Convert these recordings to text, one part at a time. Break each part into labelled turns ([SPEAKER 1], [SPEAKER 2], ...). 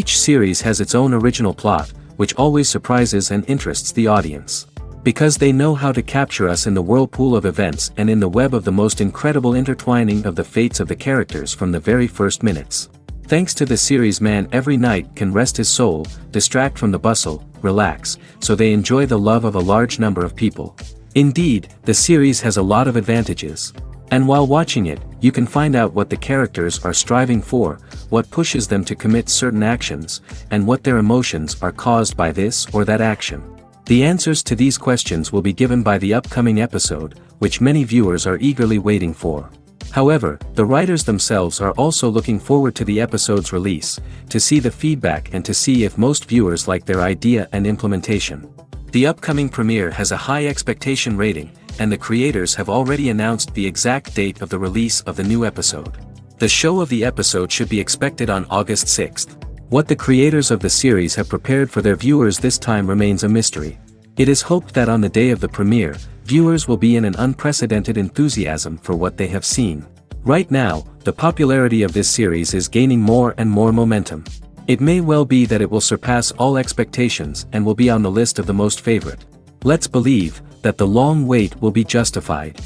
[SPEAKER 1] Each series has its own original plot, which always surprises and interests the audience. Because they know how to capture us in the whirlpool of events and in the web of the most incredible intertwining of the fates of the characters from the very first minutes. Thanks to the series, man every night can rest his soul, distract from the bustle, relax, so they enjoy the love of a large number of people. Indeed, the series has a lot of advantages. And while watching it, you can find out what the characters are striving for, what pushes them to commit certain actions, and what their emotions are caused by this or that action. The answers to these questions will be given by the upcoming episode, which many viewers are eagerly waiting for. However, the writers themselves are also looking forward to the episode's release, to see the feedback and to see if most viewers like their idea and implementation. The upcoming premiere has a high expectation rating, and the creators have already announced the exact date of the release of the new episode. The show of the episode should be expected on August 6th. What the creators of the series have prepared for their viewers this time remains a mystery. It is hoped that on the day of the premiere, viewers will be in an unprecedented enthusiasm for what they have seen. Right now, the popularity of this series is gaining more and more momentum. It may well be that it will surpass all expectations and will be on the list of the most favorite. Let's believe that the long wait will be justified.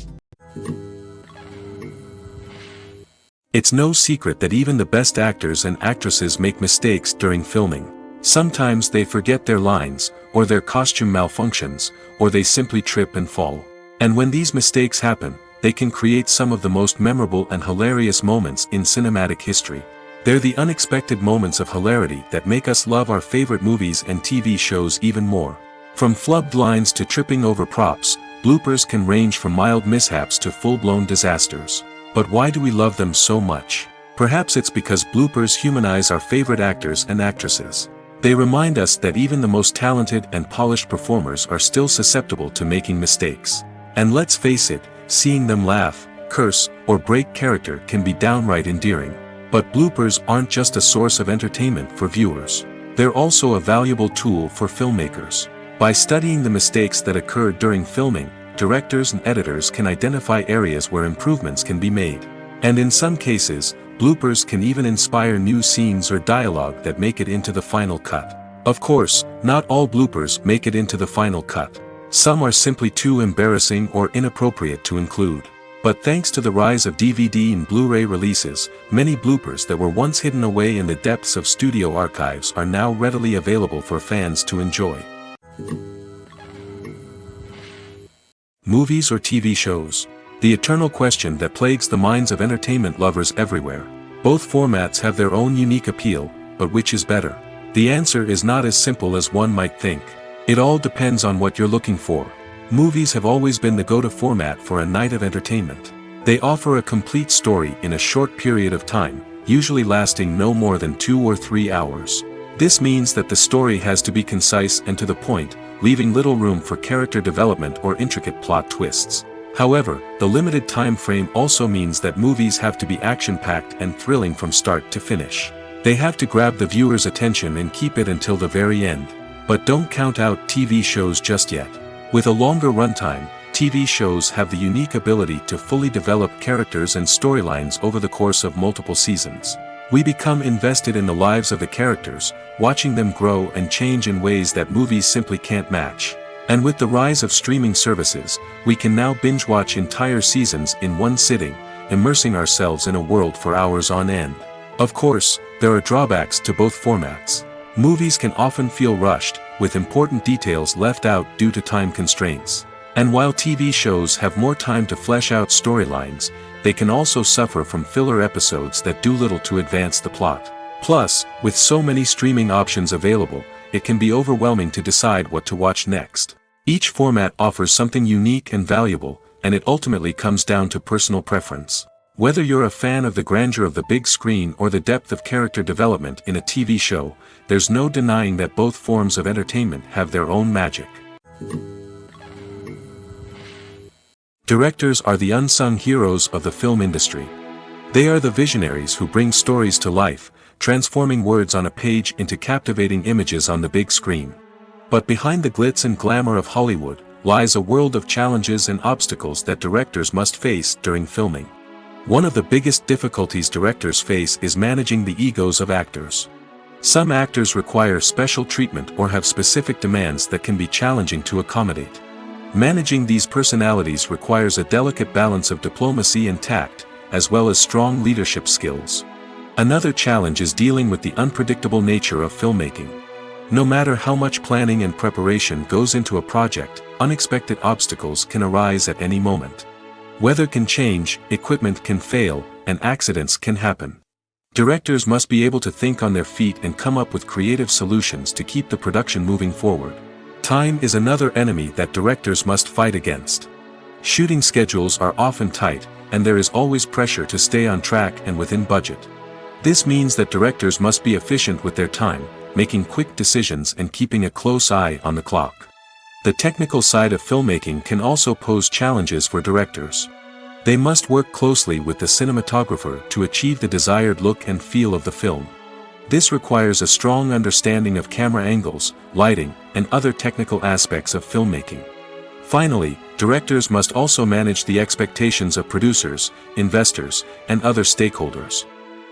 [SPEAKER 1] It's no secret that even the best actors and actresses make mistakes during filming. Sometimes they forget their lines, or their costume malfunctions, or they simply trip and fall. And when these mistakes happen, they can create some of the most memorable and hilarious moments in cinematic history. They're the unexpected moments of hilarity that make us love our favorite movies and TV shows even more. From flubbed lines to tripping over props, bloopers can range from mild mishaps to full-blown disasters. But why do we love them so much? Perhaps it's because bloopers humanize our favorite actors and actresses. They remind us that even the most talented and polished performers are still susceptible to making mistakes. And let's face it, seeing them laugh, curse, or break character can be downright endearing. But bloopers aren't just a source of entertainment for viewers. They're also a valuable tool for filmmakers. By studying the mistakes that occur during filming, directors and editors can identify areas where improvements can be made. And in some cases, bloopers can even inspire new scenes or dialogue that make it into the final cut. Of course, not all bloopers make it into the final cut. Some are simply too embarrassing or inappropriate to include. But thanks to the rise of DVD and Blu-ray releases, many bloopers that were once hidden away in the depths of studio archives are now readily available for fans to enjoy. Movies or TV shows? The eternal question that plagues the minds of entertainment lovers everywhere. Both formats have their own unique appeal, but which is better? The answer is not as simple as one might think. It all depends on what you're looking for. Movies have always been the go-to format for a night of entertainment. They offer a complete story in a short period of time, usually lasting no more than 2 or 3 hours. This means that the story has to be concise and to the point, leaving little room for character development or intricate plot twists. However, the limited time frame also means that movies have to be action-packed and thrilling from start to finish. They have to grab the viewer's attention and keep it until the very end. But don't count out TV shows just yet. With a longer runtime, TV shows have the unique ability to fully develop characters and storylines over the course of multiple seasons. We become invested in the lives of the characters, watching them grow and change in ways that movies simply can't match. And with the rise of streaming services, we can now binge-watch entire seasons in one sitting, immersing ourselves in a world for hours on end. Of course, there are drawbacks to both formats. Movies can often feel rushed, with important details left out due to time constraints. And while TV shows have more time to flesh out storylines, they can also suffer from filler episodes that do little to advance the plot. Plus, with so many streaming options available, it can be overwhelming to decide what to watch next. Each format offers something unique and valuable, and it ultimately comes down to personal preference. Whether you're a fan of the grandeur of the big screen or the depth of character development in a TV show, there's no denying that both forms of entertainment have their own magic. Directors are the unsung heroes of the film industry. They are the visionaries who bring stories to life, transforming words on a page into captivating images on the big screen. But behind the glitz and glamour of Hollywood, lies a world of challenges and obstacles that directors must face during filming. One of the biggest difficulties directors face is managing the egos of actors. Some actors require special treatment or have specific demands that can be challenging to accommodate. Managing these personalities requires a delicate balance of diplomacy and tact, as well as strong leadership skills. Another challenge is dealing with the unpredictable nature of filmmaking. No matter how much planning and preparation goes into a project, unexpected obstacles can arise at any moment. Weather can change, equipment can fail, and accidents can happen. Directors must be able to think on their feet and come up with creative solutions to keep the production moving forward. Time is another enemy that directors must fight against. Shooting schedules are often tight, and there is always pressure to stay on track and within budget. This means that directors must be efficient with their time, making quick decisions and keeping a close eye on the clock. The technical side of filmmaking can also pose challenges for directors. They must work closely with the cinematographer to achieve the desired look and feel of the film. This requires a strong understanding of camera angles, lighting, and other technical aspects of filmmaking. Finally, directors must also manage the expectations of producers, investors, and other stakeholders.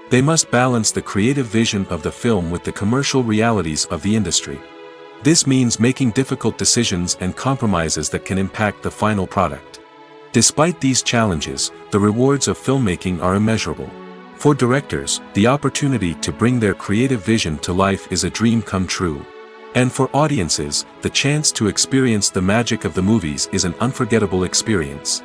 [SPEAKER 1] They must balance the creative vision of the film with the commercial realities of the industry. This means making difficult decisions and compromises that can impact the final product. Despite these challenges, the rewards of filmmaking are immeasurable. For directors, the opportunity to bring their creative vision to life is a dream come true. And for audiences, the chance to experience the magic of the movies is an unforgettable experience.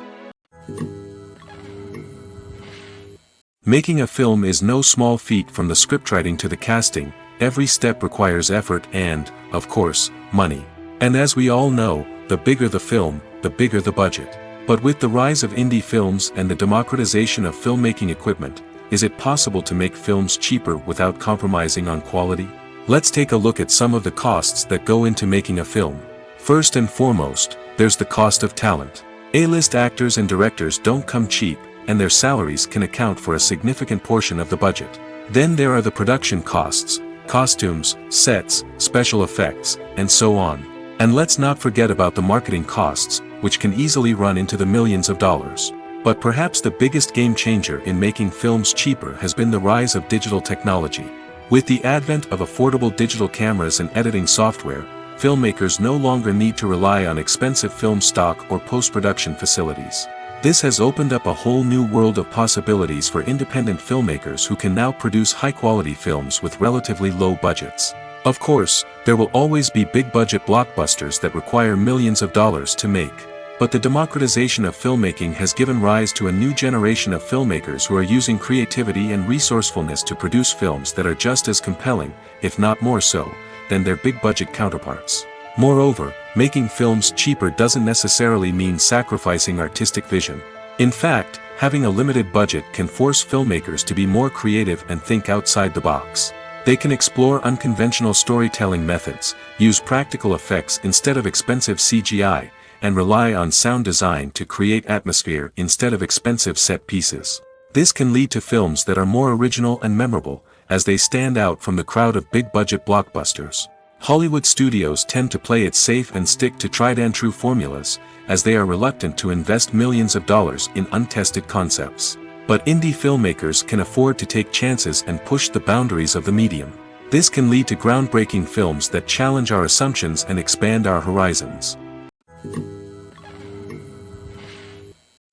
[SPEAKER 1] Making a film is no small feat. From the scriptwriting to the casting, every step requires effort and, of course, money. And as we all know, the bigger the film, the bigger the budget. But with the rise of indie films and the democratization of filmmaking equipment, is it possible to make films cheaper without compromising on quality? Let's take a look at some of the costs that go into making a film. First and foremost, there's the cost of talent. A-list actors and directors don't come cheap, and their salaries can account for a significant portion of the budget. Then there are the production costs, costumes, sets, special effects, and so on. And let's not forget about the marketing costs, which can easily run into the millions of dollars. But perhaps the biggest game changer in making films cheaper has been the rise of digital technology. With the advent of affordable digital cameras and editing software, filmmakers no longer need to rely on expensive film stock or post-production facilities. This has opened up a whole new world of possibilities for independent filmmakers who can now produce high-quality films with relatively low budgets. Of course, there will always be big-budget blockbusters that require millions of dollars to make. But the democratization of filmmaking has given rise to a new generation of filmmakers who are using creativity and resourcefulness to produce films that are just as compelling, if not more so, than their big-budget counterparts. Moreover, making films cheaper doesn't necessarily mean sacrificing artistic vision. In fact, having a limited budget can force filmmakers to be more creative and think outside the box. They can explore unconventional storytelling methods, use practical effects instead of expensive CGI, and rely on sound design to create atmosphere instead of expensive set pieces. This can lead to films that are more original and memorable, as they stand out from the crowd of big-budget blockbusters. Hollywood studios tend to play it safe and stick to tried-and-true formulas, as they are reluctant to invest millions of dollars in untested concepts. But indie filmmakers can afford to take chances and push the boundaries of the medium. This can lead to groundbreaking films that challenge our assumptions and expand our horizons.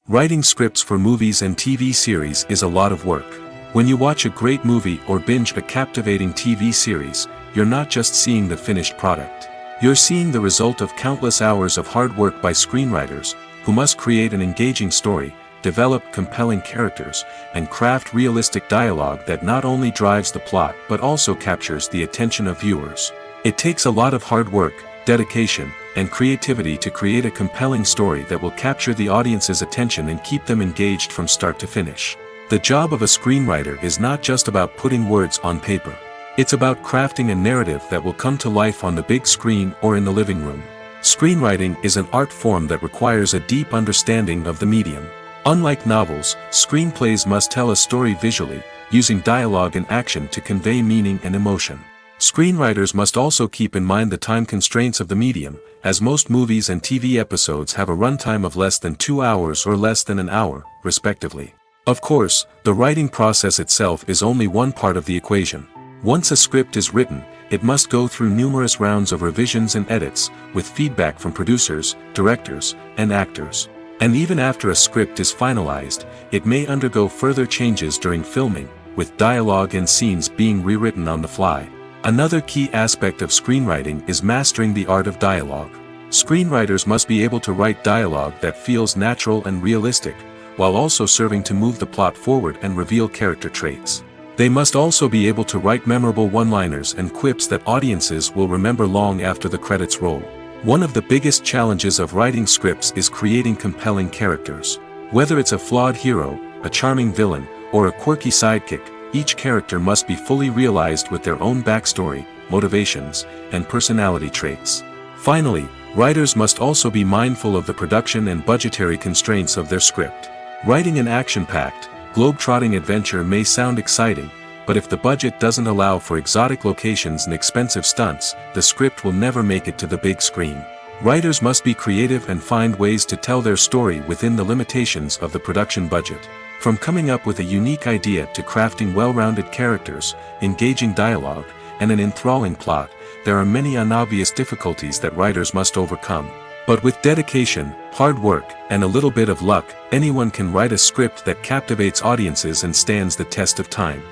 [SPEAKER 1] Writing scripts for movies and TV series is a lot of work. When you watch a great movie or binge a captivating TV series, you're not just seeing the finished product. You're seeing the result of countless hours of hard work by screenwriters, who must create an engaging story, develop compelling characters, and craft realistic dialogue that not only drives the plot but also captures the attention of viewers. It takes a lot of hard work, dedication, and creativity to create a compelling story that will capture the audience's attention and keep them engaged from start to finish. The job of a screenwriter is not just about putting words on paper. It's about crafting a narrative that will come to life on the big screen or in the living room. Screenwriting is an art form that requires a deep understanding of the medium. Unlike novels, screenplays must tell a story visually, using dialogue and action to convey meaning and emotion. Screenwriters must also keep in mind the time constraints of the medium, as most movies and TV episodes have a runtime of less than 2 hours or less than an hour, respectively. Of course, the writing process itself is only one part of the equation. Once a script is written, it must go through numerous rounds of revisions and edits, with feedback from producers, directors, and actors. And even after a script is finalized, it may undergo further changes during filming, with dialogue and scenes being rewritten on the fly. Another key aspect of screenwriting is mastering the art of dialogue. Screenwriters must be able to write dialogue that feels natural and realistic, while also serving to move the plot forward and reveal character traits. They must also be able to write memorable one-liners and quips that audiences will remember long after the credits roll. One of the biggest challenges of writing scripts is creating compelling characters. Whether it's a flawed hero, a charming villain, or a quirky sidekick, each character must be fully realized with their own backstory, motivations, and personality traits. Finally, writers must also be mindful of the production and budgetary constraints of their script. Writing an action-packed, globe-trotting adventure may sound exciting, but if the budget doesn't allow for exotic locations and expensive stunts, the script will never make it to the big screen. Writers must be creative and find ways to tell their story within the limitations of the production budget. From coming up with a unique idea to crafting well-rounded characters, engaging dialogue, and an enthralling plot, there are many unobvious difficulties that writers must overcome. But with dedication, hard work, and a little bit of luck, anyone can write a script that captivates audiences and stands the test of time.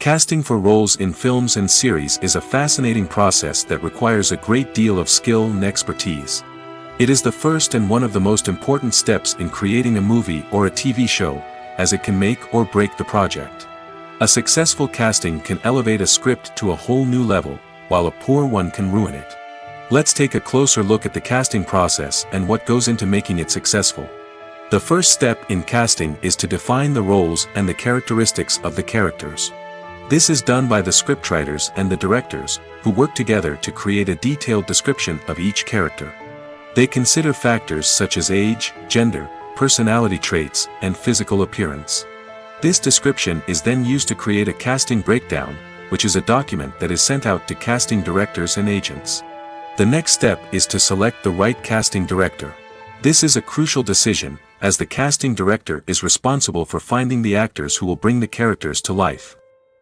[SPEAKER 1] Casting for roles in films and series is a fascinating process that requires a great deal of skill and expertise. It is the first and one of the most important steps in creating a movie or a TV show, as it can make or break the project. A successful casting can elevate a script to a whole new level, while a poor one can ruin it. Let's take a closer look at the casting process and what goes into making it successful. The first step in casting is to define the roles and the characteristics of the characters. This is done by the scriptwriters and the directors, who work together to create a detailed description of each character. They consider factors such as age, gender, personality traits, and physical appearance. This description is then used to create a casting breakdown, which is a document that is sent out to casting directors and agents. The next step is to select the right casting director. This is a crucial decision, as the casting director is responsible for finding the actors who will bring the characters to life.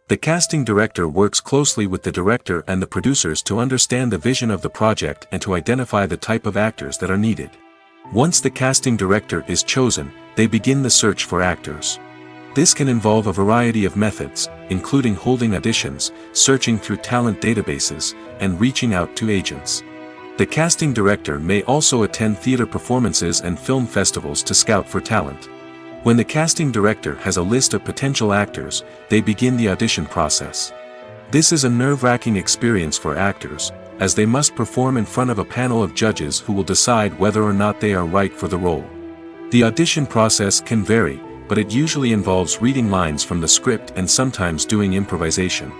[SPEAKER 1] The casting director works closely with the director and the producers to understand the vision of the project and to identify the type of actors that are needed. Once the casting director is chosen, they begin the search for actors. This can involve a variety of methods, including holding auditions, searching through talent databases, and reaching out to agents. The casting director may also attend theater performances and film festivals to scout for talent. When the casting director has a list of potential actors, they begin the audition process. This is a nerve-wracking experience for actors, as they must perform in front of a panel of judges who will decide whether or not they are right for the role. The audition process can vary, but it usually involves reading lines from the script and sometimes doing improvisation.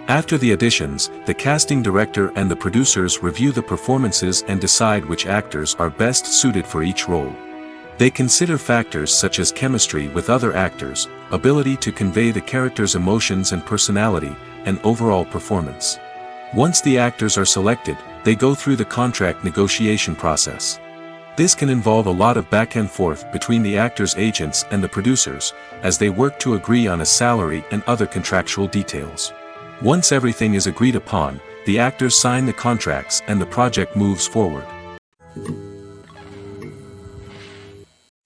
[SPEAKER 1] After the auditions, the casting director and the producers review the performances and decide which actors are best suited for each role. They consider factors such as chemistry with other actors, ability to convey the character's emotions and personality, and overall performance. Once the actors are selected, they go through the contract negotiation process. This can involve a lot of back and forth between the actors' agents and the producers, as they work to agree on a salary and other contractual details. Once everything is agreed upon, the actors sign the contracts and the project moves forward.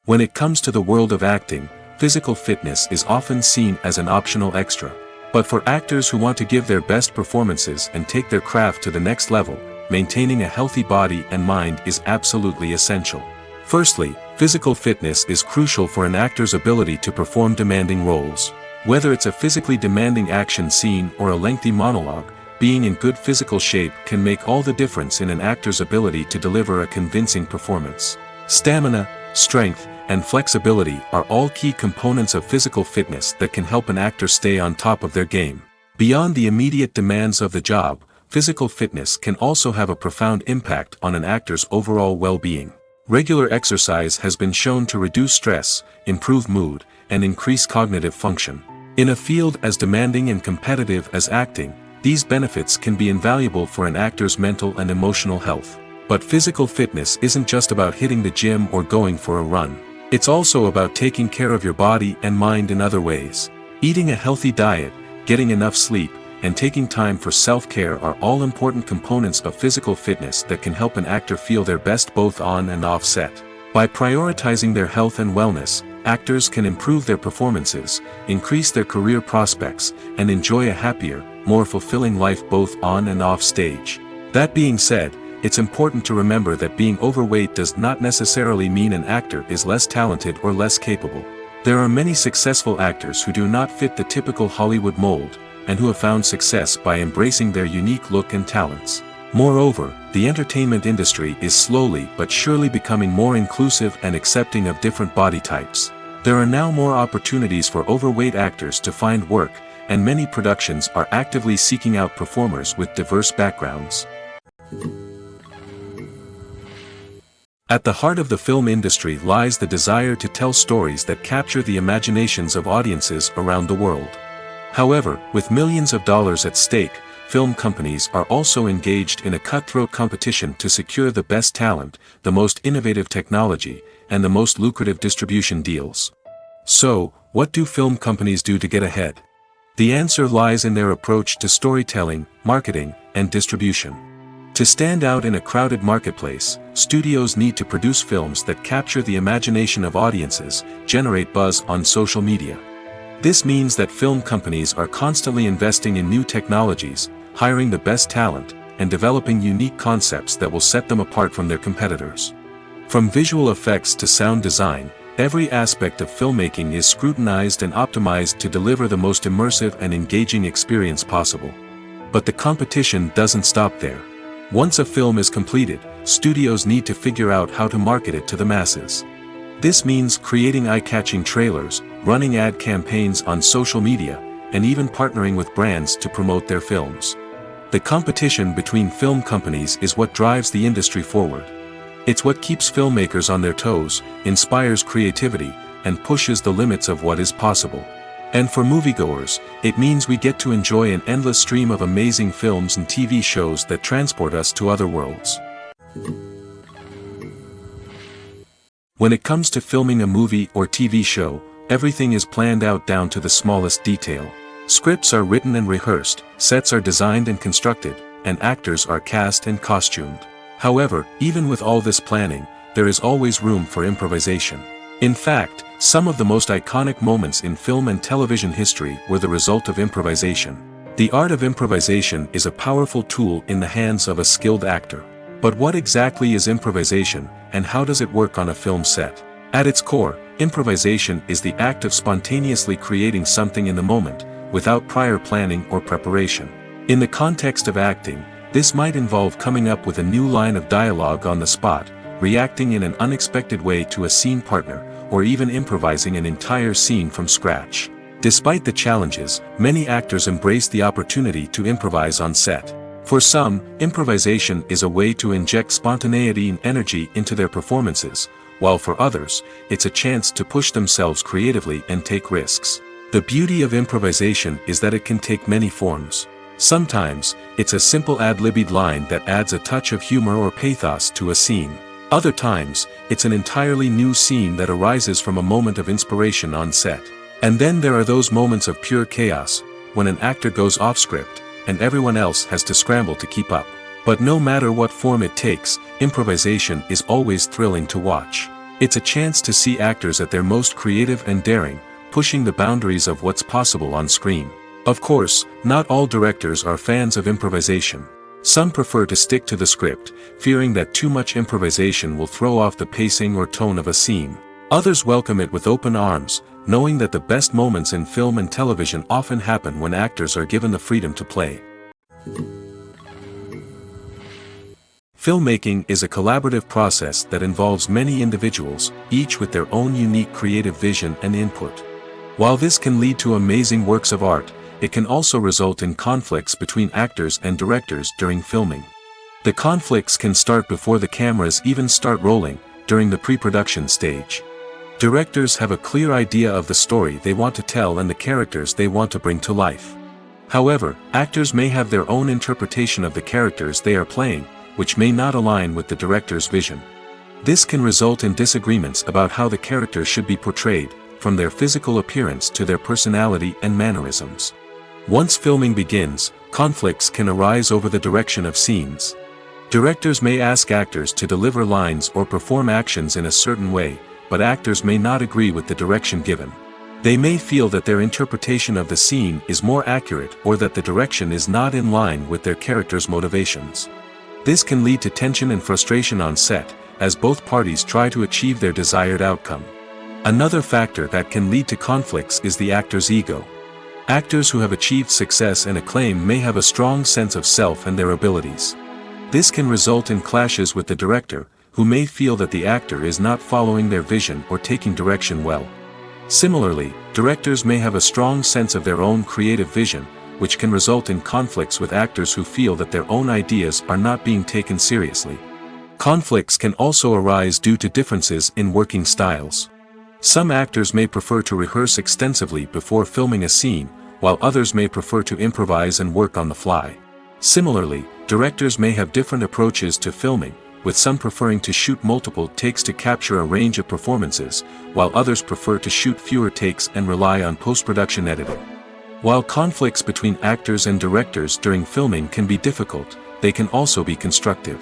[SPEAKER 1] When it comes to the world of acting, physical fitness is often seen as an optional extra. But for actors who want to give their best performances and take their craft to the next level, maintaining a healthy body and mind is absolutely essential. Firstly, physical fitness is crucial for an actor's ability to perform demanding roles. Whether it's a physically demanding action scene or a lengthy monologue, being in good physical shape can make all the difference in an actor's ability to deliver a convincing performance. Stamina, strength, and flexibility are all key components of physical fitness that can help an actor stay on top of their game. Beyond the immediate demands of the job, physical fitness can also have a profound impact on an actor's overall well-being. Regular exercise has been shown to reduce stress, improve mood, and increase cognitive function. In a field as demanding and competitive as acting, these benefits can be invaluable for an actor's mental and emotional health. But physical fitness isn't just about hitting the gym or going for a run. It's also about taking care of your body and mind in other ways. Eating a healthy diet, getting enough sleep, and taking time for self-care are all important components of physical fitness that can help an actor feel their best both on and off set. By prioritizing their health and wellness, actors can improve their performances, increase their career prospects, and enjoy a happier, more fulfilling life both on and off stage. That being said, it's important to remember that being overweight does not necessarily mean an actor is less talented or less capable. There are many successful actors who do not fit the typical Hollywood mold, and who have found success by embracing their unique look and talents. Moreover, the entertainment industry is slowly but surely becoming more inclusive and accepting of different body types. There are now more opportunities for overweight actors to find work, and many productions are actively seeking out performers with diverse backgrounds. At the heart of the film industry lies the desire to tell stories that capture the imaginations of audiences around the world. However, with millions of dollars at stake, film companies are also engaged in a cutthroat competition to secure the best talent, the most innovative technology, and the most lucrative distribution deals. So, what do film companies do to get ahead? The answer lies in their approach to storytelling, marketing, and distribution. To stand out in a crowded marketplace, studios need to produce films that capture the imagination of audiences, generate buzz on social media. This means that film companies are constantly investing in new technologies, hiring the best talent, and developing unique concepts that will set them apart from their competitors. From visual effects to sound design, every aspect of filmmaking is scrutinized and optimized to deliver the most immersive and engaging experience possible. But the competition doesn't stop there. Once a film is completed, studios need to figure out how to market it to the masses. This means creating eye-catching trailers, running ad campaigns on social media, and even partnering with brands to promote their films. The competition between film companies is what drives the industry forward. It's what keeps filmmakers on their toes, inspires creativity, and pushes the limits of what is possible. And for moviegoers, it means we get to enjoy an endless stream of amazing films and TV shows that transport us to other worlds. When it comes to filming a movie or TV show, everything is planned out down to the smallest detail. Scripts are written and rehearsed, sets are designed and constructed, and actors are cast and costumed. However, even with all this planning, there is always room for improvisation. In fact, some of the most iconic moments in film and television history were the result of improvisation. The art of improvisation is a powerful tool in the hands of a skilled actor. But what exactly is improvisation, and how does it work on a film set? At its core, improvisation is the act of spontaneously creating something in the moment, without prior planning or preparation. In the context of acting, this might involve coming up with a new line of dialogue on the spot, reacting in an unexpected way to a scene partner, or even improvising an entire scene from scratch. Despite the challenges, many actors embrace the opportunity to improvise on set. For some, improvisation is a way to inject spontaneity and energy into their performances, while for others, it's a chance to push themselves creatively and take risks. The beauty of improvisation is that it can take many forms. Sometimes, it's a simple ad-libbed line that adds a touch of humor or pathos to a scene. Other times, it's an entirely new scene that arises from a moment of inspiration on set. And then there are those moments of pure chaos, when an actor goes off script, and everyone else has to scramble to keep up. But no matter what form it takes, improvisation is always thrilling to watch. It's a chance to see actors at their most creative and daring, pushing the boundaries of what's possible on screen. Of course, not all directors are fans of improvisation. Some prefer to stick to the script, fearing that too much improvisation will throw off the pacing or tone of a scene. Others welcome it with open arms, knowing that the best moments in film and television often happen when actors are given the freedom to play. Filmmaking is a collaborative process that involves many individuals, each with their own unique creative vision and input. While this can lead to amazing works of art, it can also result in conflicts between actors and directors during filming. The conflicts can start before the cameras even start rolling, during the pre-production stage. Directors have a clear idea of the story they want to tell and the characters they want to bring to life. However, actors may have their own interpretation of the characters they are playing, which may not align with the director's vision. This can result in disagreements about how the character should be portrayed, from their physical appearance to their personality and mannerisms. Once filming begins, conflicts can arise over the direction of scenes. Directors may ask actors to deliver lines or perform actions in a certain way, but actors may not agree with the direction given. They may feel that their interpretation of the scene is more accurate or that the direction is not in line with their character's motivations. This can lead to tension and frustration on set, as both parties try to achieve their desired outcome. Another factor that can lead to conflicts is the actor's ego. Actors who have achieved success and acclaim may have a strong sense of self and their abilities. This can result in clashes with the director, who may feel that the actor is not following their vision or taking direction well. Similarly, directors may have a strong sense of their own creative vision, which can result in conflicts with actors who feel that their own ideas are not being taken seriously. Conflicts can also arise due to differences in working styles. Some actors may prefer to rehearse extensively before filming a scene, while others may prefer to improvise and work on the fly. Similarly, directors may have different approaches to filming, with some preferring to shoot multiple takes to capture a range of performances, while others prefer to shoot fewer takes and rely on post-production editing. While conflicts between actors and directors during filming can be difficult, they can also be constructive.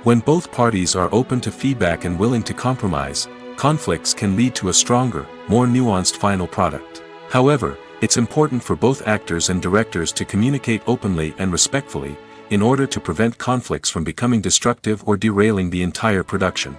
[SPEAKER 1] When both parties are open to feedback and willing to compromise, conflicts can lead to a stronger, more nuanced final product. However, it's important for both actors and directors to communicate openly and respectfully, in order to prevent conflicts from becoming destructive or derailing the entire production.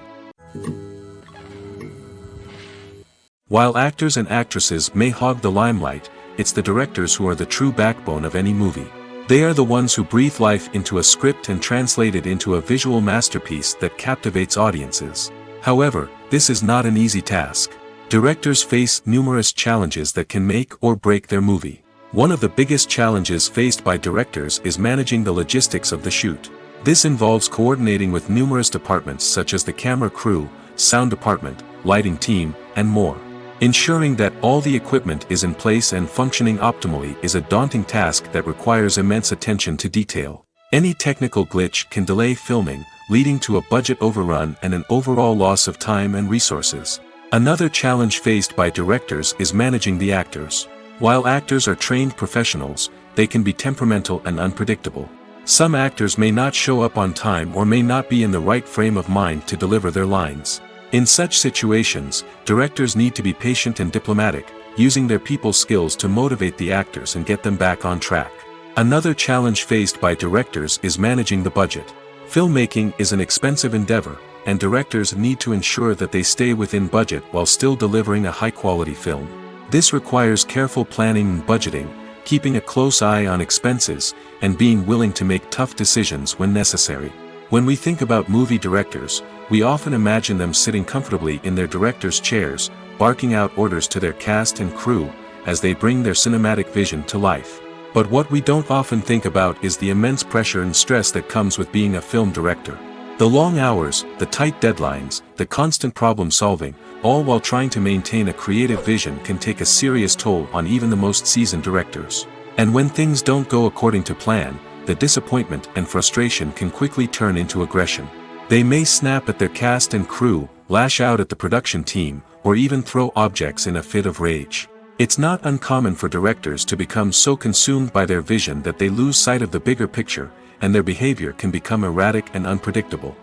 [SPEAKER 1] While actors and actresses may hog the limelight, it's the directors who are the true backbone of any movie. They are the ones who breathe life into a script and translate it into a visual masterpiece that captivates audiences. However, this is not an easy task. Directors face numerous challenges that can make or break their movie. One of the biggest challenges faced by directors is managing the logistics of the shoot. This involves coordinating with numerous departments such as the camera crew, sound department, lighting team, and more. Ensuring that all the equipment is in place and functioning optimally is a daunting task that requires immense attention to detail. Any technical glitch can delay filming, leading to a budget overrun and an overall loss of time and resources. Another challenge faced by directors is managing the actors. While actors are trained professionals, they can be temperamental and unpredictable. Some actors may not show up on time or may not be in the right frame of mind to deliver their lines. In such situations, directors need to be patient and diplomatic, using their people skills to motivate the actors and get them back on track. Another challenge faced by directors is managing the budget. Filmmaking is an expensive endeavor, and directors need to ensure that they stay within budget while still delivering a high-quality film. This requires careful planning and budgeting, keeping a close eye on expenses, and being willing to make tough decisions when necessary. When we think about movie directors, we often imagine them sitting comfortably in their director's chairs, barking out orders to their cast and crew, as they bring their cinematic vision to life. But what we don't often think about is the immense pressure and stress that comes with being a film director. The long hours, the tight deadlines, the constant problem solving, all while trying to maintain a creative vision can take a serious toll on even the most seasoned directors. And when things don't go according to plan, the disappointment and frustration can quickly turn into aggression. They may snap at their cast and crew, lash out at the production team, or even throw objects in a fit of rage. It's not uncommon for directors to become so consumed by their vision that they lose sight of the bigger picture, and their behavior can become erratic and unpredictable.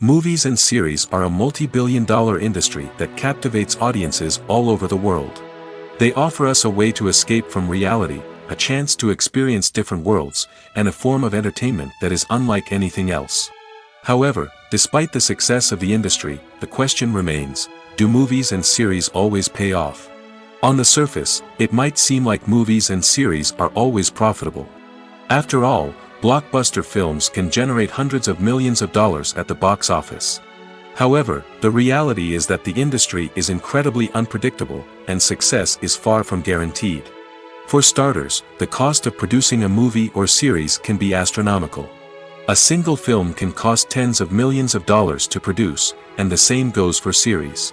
[SPEAKER 1] Movies and series are a multi-billion-dollar industry that captivates audiences all over the world. They offer us a way to escape from reality, a chance to experience different worlds, and a form of entertainment that is unlike anything else. However, despite the success of the industry, the question remains, do movies and series always pay off? On the surface, it might seem like movies and series are always profitable. After all, blockbuster films can generate hundreds of millions of dollars at the box office. However, the reality is that the industry is incredibly unpredictable, and success is far from guaranteed. For starters, the cost of producing a movie or series can be astronomical. A single film can cost tens of millions of dollars to produce, and the same goes for series.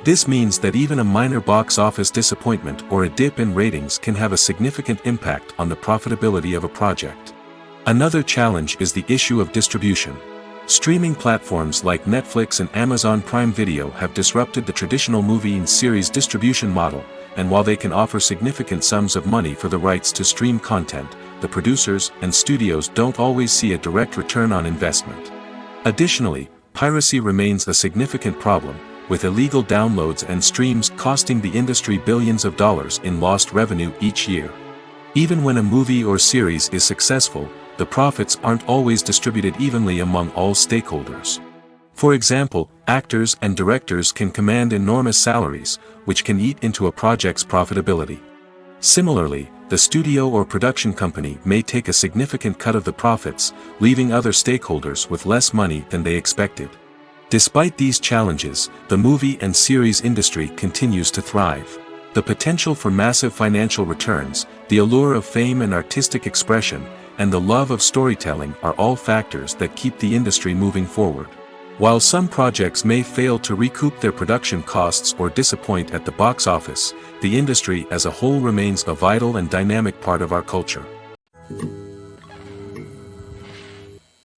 [SPEAKER 1] This means that even a minor box office disappointment or a dip in ratings can have a significant impact on the profitability of a project. Another challenge is the issue of distribution. Streaming platforms like Netflix and Amazon Prime Video have disrupted the traditional movie and series distribution model, and while they can offer significant sums of money for the rights to stream content, the producers and studios don't always see a direct return on investment. Additionally, piracy remains a significant problem, with illegal downloads and streams costing the industry billions of dollars in lost revenue each year. Even when a movie or series is successful, the profits aren't always distributed evenly among all stakeholders. For example, actors and directors can command enormous salaries, which can eat into a project's profitability. Similarly, the studio or production company may take a significant cut of the profits, leaving other stakeholders with less money than they expected. Despite these challenges, the movie and series industry continues to thrive. The potential for massive financial returns, the allure of fame and artistic expression, and the love of storytelling are all factors that keep the industry moving forward. While some projects may fail to recoup their production costs or disappoint at the box office, the industry as a whole remains a vital and dynamic part of our culture.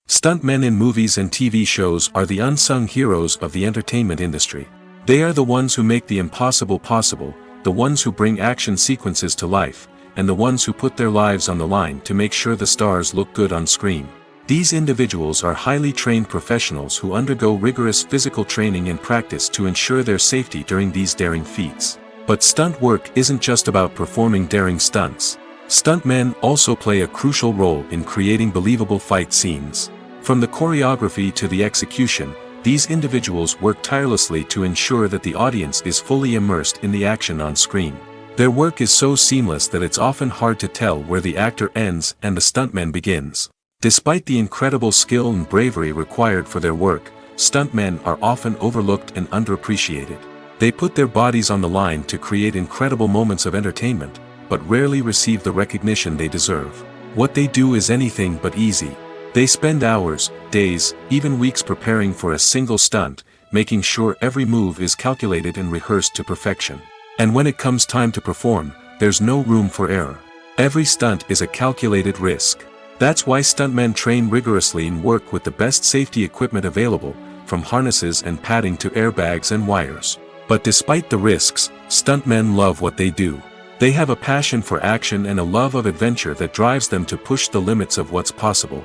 [SPEAKER 1] Stuntmen in movies and TV shows are the unsung heroes of the entertainment industry. They are the ones who make the impossible possible, the ones who bring action sequences to life, and the ones who put their lives on the line to make sure the stars look good on screen. These individuals are highly trained professionals who undergo rigorous physical training and practice to ensure their safety during these daring feats. But stunt work isn't just about performing daring stunts. Stuntmen also play a crucial role in creating believable fight scenes. From the choreography to the execution, these individuals work tirelessly to ensure that the audience is fully immersed in the action on screen. Their work is so seamless that it's often hard to tell where the actor ends and the stuntman begins. Despite the incredible skill and bravery required for their work, stuntmen are often overlooked and underappreciated. They put their bodies on the line to create incredible moments of entertainment, but rarely receive the recognition they deserve. What they do is anything but easy. They spend hours, days, even weeks preparing for a single stunt, making sure every move is calculated and rehearsed to perfection. And when it comes time to perform, there's no room for error. Every stunt is a calculated risk. That's why stuntmen train rigorously and work with the best safety equipment available, from harnesses and padding to airbags and wires. But despite the risks, stuntmen love what they do. They have a passion for action and a love of adventure that drives them to push the limits of what's possible.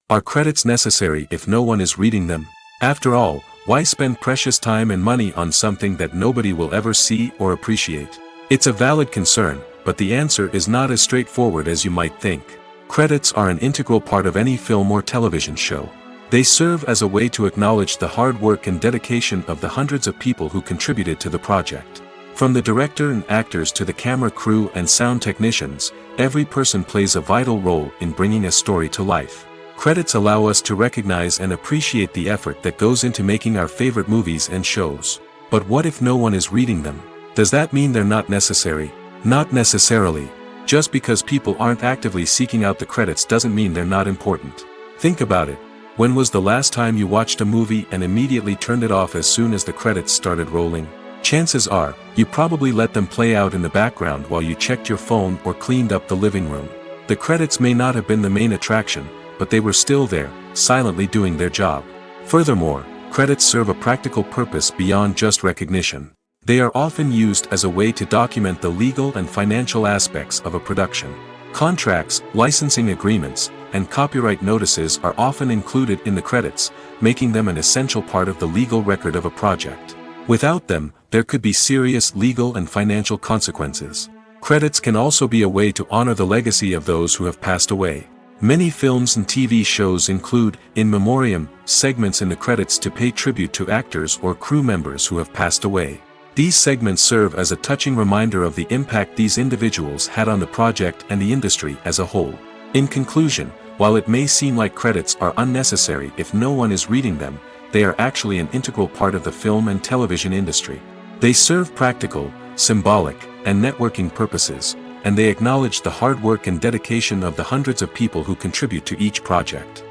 [SPEAKER 1] Are credits necessary if no one is reading them? After all, why spend precious time and money on something that nobody will ever see or appreciate? It's a valid concern, but the answer is not as straightforward as you might think. Credits are an integral part of any film or television show. They serve as a way to acknowledge the hard work and dedication of the hundreds of people who contributed to the project. From the director and actors to the camera crew and sound technicians, every person plays a vital role in bringing a story to life. Credits allow us to recognize and appreciate the effort that goes into making our favorite movies and shows. But what if no one is reading them? Does that mean they're not necessary? Not necessarily. Just because people aren't actively seeking out the credits doesn't mean they're not important. Think about it. When was the last time you watched a movie and immediately turned it off as soon as the credits started rolling? Chances are, you probably let them play out in the background while you checked your phone or cleaned up the living room. The credits may not have been the main attraction, but they were still there, silently doing their job. Furthermore, credits serve a practical purpose beyond just recognition. They are often used as a way to document the legal and financial aspects of a production. Contracts, licensing agreements, and copyright notices are often included in the credits, making them an essential part of the legal record of a project. Without them, there could be serious legal and financial consequences. Credits can also be a way to honor the legacy of those who have passed away. Many films and TV shows include, in memoriam, segments in the credits to pay tribute to actors or crew members who have passed away. These segments serve as a touching reminder of the impact these individuals had on the project and the industry as a whole. In conclusion, while it may seem like credits are unnecessary if no one is reading them, they are actually an integral part of the film and television industry. They serve practical, symbolic, and networking purposes, and they acknowledge the hard work and dedication of the hundreds of people who contribute to each project.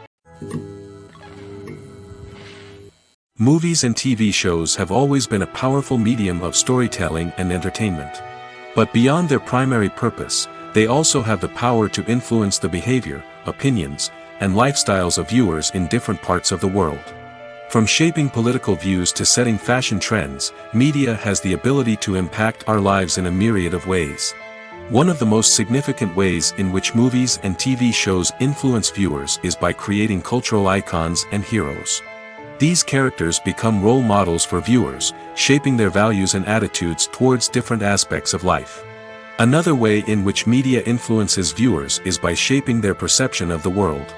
[SPEAKER 1] Movies and TV shows have always been a powerful medium of storytelling and entertainment. But beyond their primary purpose, they also have the power to influence the behavior, opinions, and lifestyles of viewers in different parts of the world. From shaping political views to setting fashion trends, media has the ability to impact our lives in a myriad of ways. One of the most significant ways in which movies and TV shows influence viewers is by creating cultural icons and heroes. These characters become role models for viewers, shaping their values and attitudes towards different aspects of life. Another way in which media influences viewers is by shaping their perception of the world.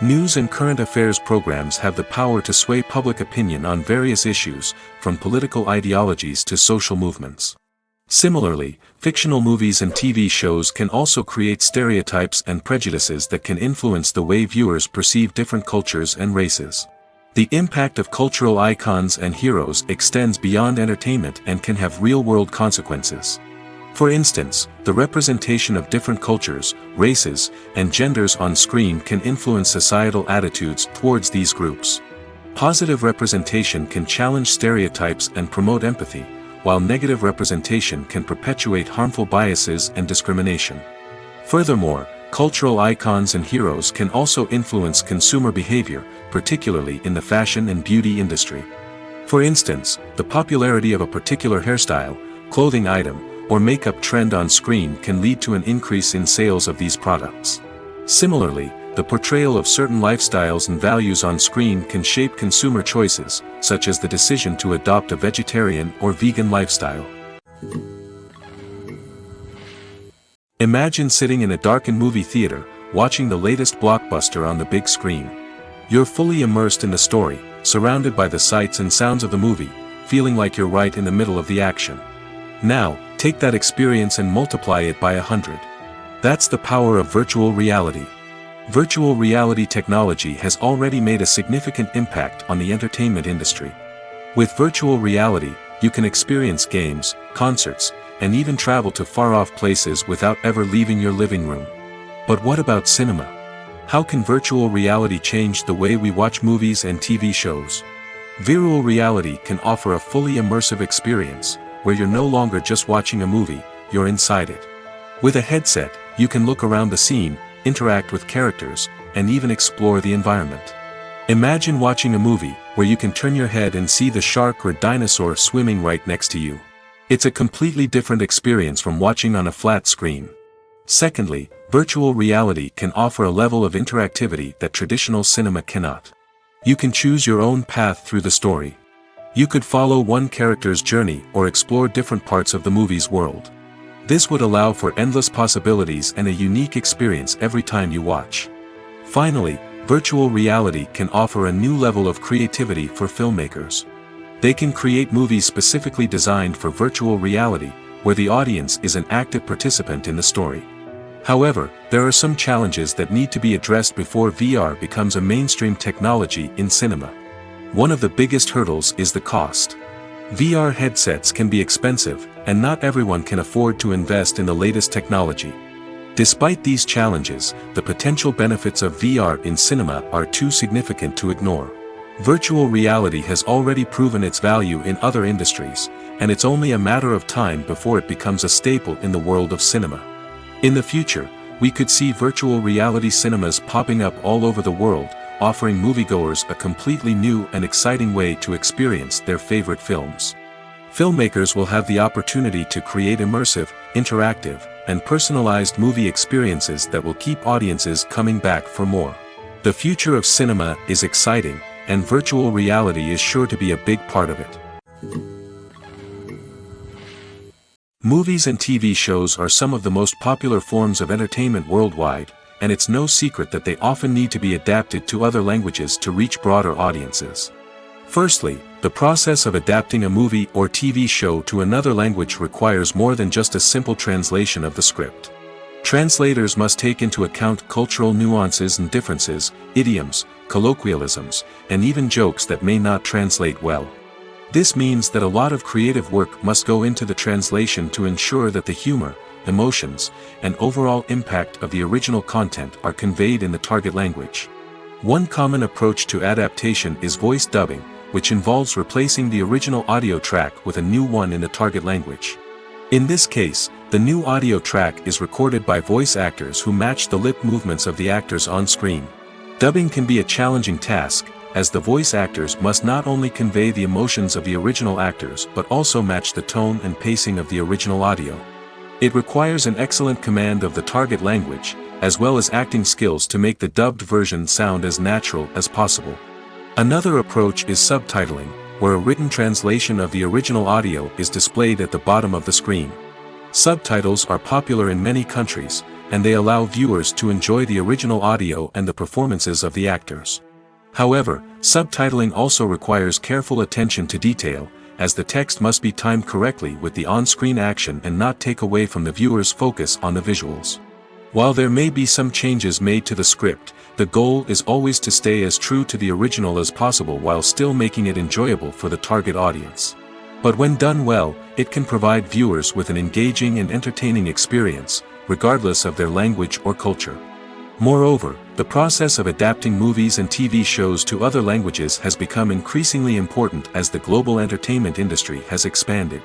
[SPEAKER 1] News and current affairs programs have the power to sway public opinion on various issues, from political ideologies to social movements. Similarly, fictional movies and TV shows can also create stereotypes and prejudices that can influence the way viewers perceive different cultures and races. The impact of cultural icons and heroes extends beyond entertainment and can have real-world consequences. For instance, the representation of different cultures, races, and genders on screen can influence societal attitudes towards these groups. Positive representation can challenge stereotypes and promote empathy, while negative representation can perpetuate harmful biases and discrimination. Furthermore, cultural icons and heroes can also influence consumer behavior, particularly in the fashion and beauty industry. For instance, the popularity of a particular hairstyle, clothing item, or makeup trend on screen can lead to an increase in sales of these products. Similarly, the portrayal of certain lifestyles and values on screen can shape consumer choices, such as the decision to adopt a vegetarian or vegan lifestyle. Imagine sitting in a darkened movie theater, watching the latest blockbuster on the big screen. You're fully immersed in the story, surrounded by the sights and sounds of the movie, feeling like you're right in the middle of the action. Now, take that experience and multiply it by 100. That's the power of virtual reality. Virtual reality technology has already made a significant impact on the entertainment industry. With virtual reality, you can experience games, concerts, and even travel to far-off places without ever leaving your living room. But what about cinema? How can virtual reality change the way we watch movies and TV shows? Virtual reality can offer a fully immersive experience, where you're no longer just watching a movie, you're inside it. With a headset, you can look around the scene, interact with characters, and even explore the environment. Imagine watching a movie where you can turn your head and see the shark or dinosaur swimming right next to you. It's a completely different experience from watching on a flat screen. Secondly, virtual reality can offer a level of interactivity that traditional cinema cannot. You can choose your own path through the story. You could follow one character's journey or explore different parts of the movie's world. This would allow for endless possibilities and a unique experience every time you watch. Finally, virtual reality can offer a new level of creativity for filmmakers. They can create movies specifically designed for virtual reality, where the audience is an active participant in the story. However, there are some challenges that need to be addressed before VR becomes a mainstream technology in cinema. One of the biggest hurdles is the cost. VR headsets can be expensive, and not everyone can afford to invest in the latest technology. Despite these challenges, the potential benefits of VR in cinema are too significant to ignore. Virtual reality has already proven its value in other industries, and it's only a matter of time before it becomes a staple in the world of cinema. In the future, we could see virtual reality cinemas popping up all over the world, offering moviegoers a completely new and exciting way to experience their favorite films. Filmmakers will have the opportunity to create immersive, interactive, and personalized movie experiences that will keep audiences coming back for more. The future of cinema is exciting, and virtual reality is sure to be a big part of it. Movies and TV shows are some of the most popular forms of entertainment worldwide, and it's no secret that they often need to be adapted to other languages to reach broader audiences. Firstly, the process of adapting a movie or TV show to another language requires more than just a simple translation of the script. Translators must take into account cultural nuances and differences, idioms, colloquialisms, and even jokes that may not translate well. This means that a lot of creative work must go into the translation to ensure that the humor, emotions, and overall impact of the original content are conveyed in the target language. One common approach to adaptation is voice dubbing, which involves replacing the original audio track with a new one in the target language. In this case, the new audio track is recorded by voice actors who match the lip movements of the actors on screen. Dubbing can be a challenging task, as the voice actors must not only convey the emotions of the original actors but also match the tone and pacing of the original audio. It requires an excellent command of the target language, as well as acting skills to make the dubbed version sound as natural as possible. Another approach is subtitling, where a written translation of the original audio is displayed at the bottom of the screen. Subtitles are popular in many countries, and they allow viewers to enjoy the original audio and the performances of the actors. However, subtitling also requires careful attention to detail, as the text must be timed correctly with the on-screen action and not take away from the viewer's focus on the visuals. While there may be some changes made to the script, the goal is always to stay as true to the original as possible while still making it enjoyable for the target audience. But when done well, it can provide viewers with an engaging and entertaining experience, regardless of their language or culture. Moreover, the process of adapting movies and TV shows to other languages has become increasingly important as the global entertainment industry has expanded.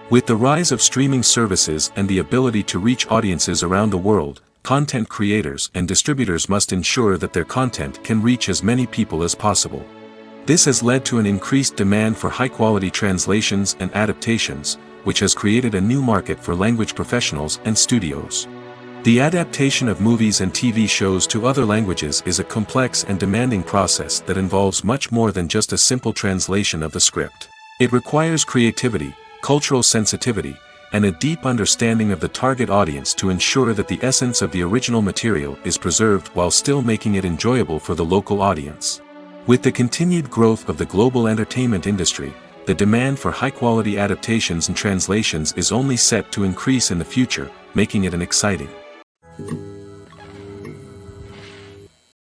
[SPEAKER 1] With the rise of streaming services and the ability to reach audiences around the world, content creators and distributors must ensure that their content can reach as many people as possible. This has led to an increased demand for high-quality translations and adaptations, which has created a new market for language professionals and studios. The adaptation of movies and TV shows to other languages is a complex and demanding process that involves much more than just a simple translation of the script. It requires creativity, cultural sensitivity, and a deep understanding of the target audience to ensure that the essence of the original material is preserved while still making it enjoyable for the local audience. With the continued growth of the global entertainment industry, the demand for high-quality adaptations and translations is only set to increase in the future, making it an exciting.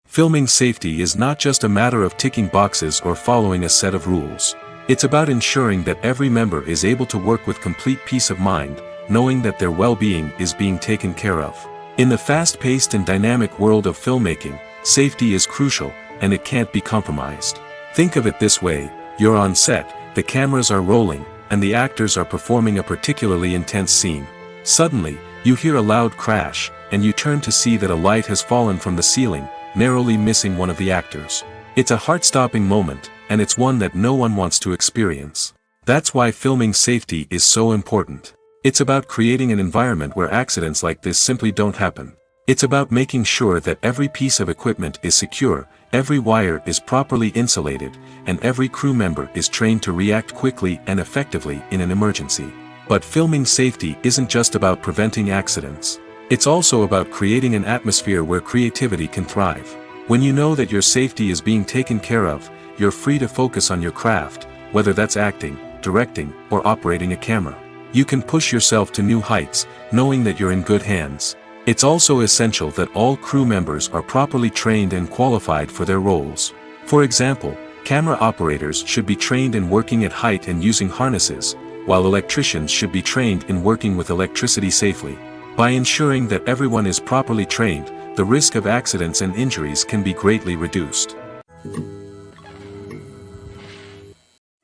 [SPEAKER 1] Filming safety is not just a matter of ticking boxes or following a set of rules. It's about ensuring that every member is able to work with complete peace of mind, knowing that their well-being is being taken care of. In the fast-paced and dynamic world of filmmaking, safety is crucial, and it can't be compromised. Think of it this way: you're on set, the cameras are rolling, and the actors are performing a particularly intense scene. Suddenly, you hear a loud crash, and you turn to see that a light has fallen from the ceiling, narrowly missing one of the actors. It's a heart-stopping moment, and it's one that no one wants to experience. That's why filming safety is so important. It's about creating an environment where accidents like this simply don't happen. It's about making sure that every piece of equipment is secure, every wire is properly insulated, and every crew member is trained to react quickly and effectively in an emergency. But filming safety isn't just about preventing accidents. It's also about creating an atmosphere where creativity can thrive. When you know that your safety is being taken care of, you're free to focus on your craft, whether that's acting, directing, or operating a camera. You can push yourself to new heights, knowing that you're in good hands. It's also essential that all crew members are properly trained and qualified for their roles. For example, camera operators should be trained in working at height and using harnesses, while electricians should be trained in working with electricity safely. By ensuring that everyone is properly trained, the risk of accidents and injuries can be greatly reduced.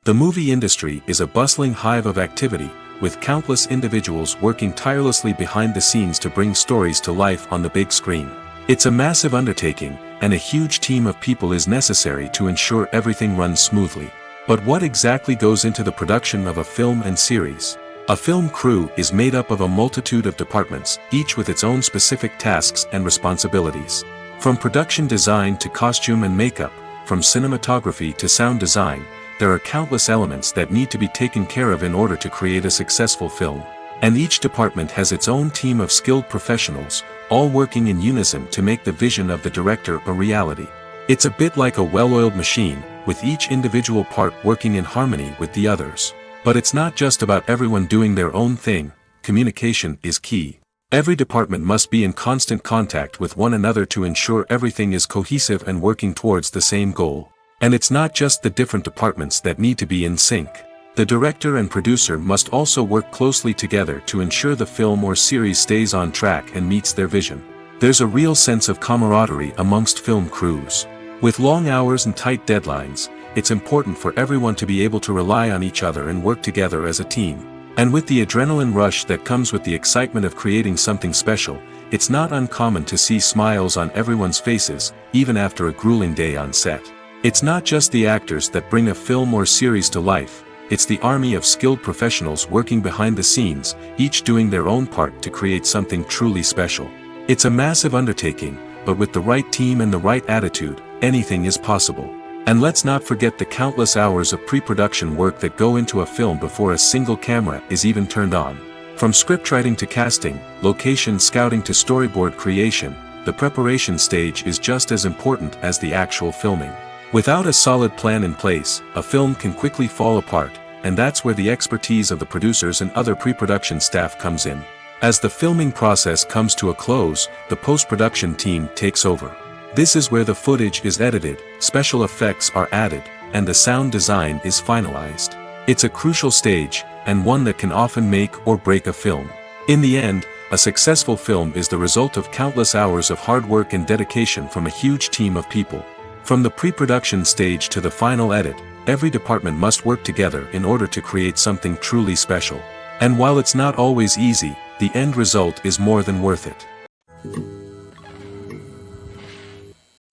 [SPEAKER 1] The movie industry is a bustling hive of activity, with countless individuals working tirelessly behind the scenes to bring stories to life on the big screen. It's a massive undertaking, and a huge team of people is necessary to ensure everything runs smoothly. But what exactly goes into the production of a film and series? A film crew is made up of a multitude of departments, each with its own specific tasks and responsibilities. From production design to costume and makeup, from cinematography to sound design, there are countless elements that need to be taken care of in order to create a successful film. And each department has its own team of skilled professionals, all working in unison to make the vision of the director a reality. It's a bit like a well-oiled machine, with each individual part working in harmony with the others. But it's not just about everyone doing their own thing. Communication is key. Every department must be in constant contact with one another to ensure everything is cohesive and working towards the same goal. And it's not just the different departments that need to be in sync. The director and producer must also work closely together to ensure the film or series stays on track and meets their vision. There's a real sense of camaraderie amongst film crews. With long hours and tight deadlines, it's important for everyone to be able to rely on each other and work together as a team. And with the adrenaline rush that comes with the excitement of creating something special, it's not uncommon to see smiles on everyone's faces, even after a grueling day on set. It's not just the actors that bring a film or series to life, it's the army of skilled professionals working behind the scenes, each doing their own part to create something truly special. It's a massive undertaking, but with the right team and the right attitude, anything is possible. And let's not forget the countless hours of pre-production work that go into a film before a single camera is even turned on. From scriptwriting to casting, location scouting to storyboard creation, the preparation stage is just as important as the actual filming. Without a solid plan in place, a film can quickly fall apart, and that's where the expertise of the producers and other pre-production staff comes in. As the filming process comes to a close, the post-production team takes over. This is where the footage is edited, special effects are added, and the sound design is finalized. It's a crucial stage, and one that can often make or break a film. In the end, a successful film is the result of countless hours of hard work and dedication from a huge team of people. From the pre-production stage to the final edit, every department must work together in order to create something truly special. And while it's not always easy, the end result is more than worth it.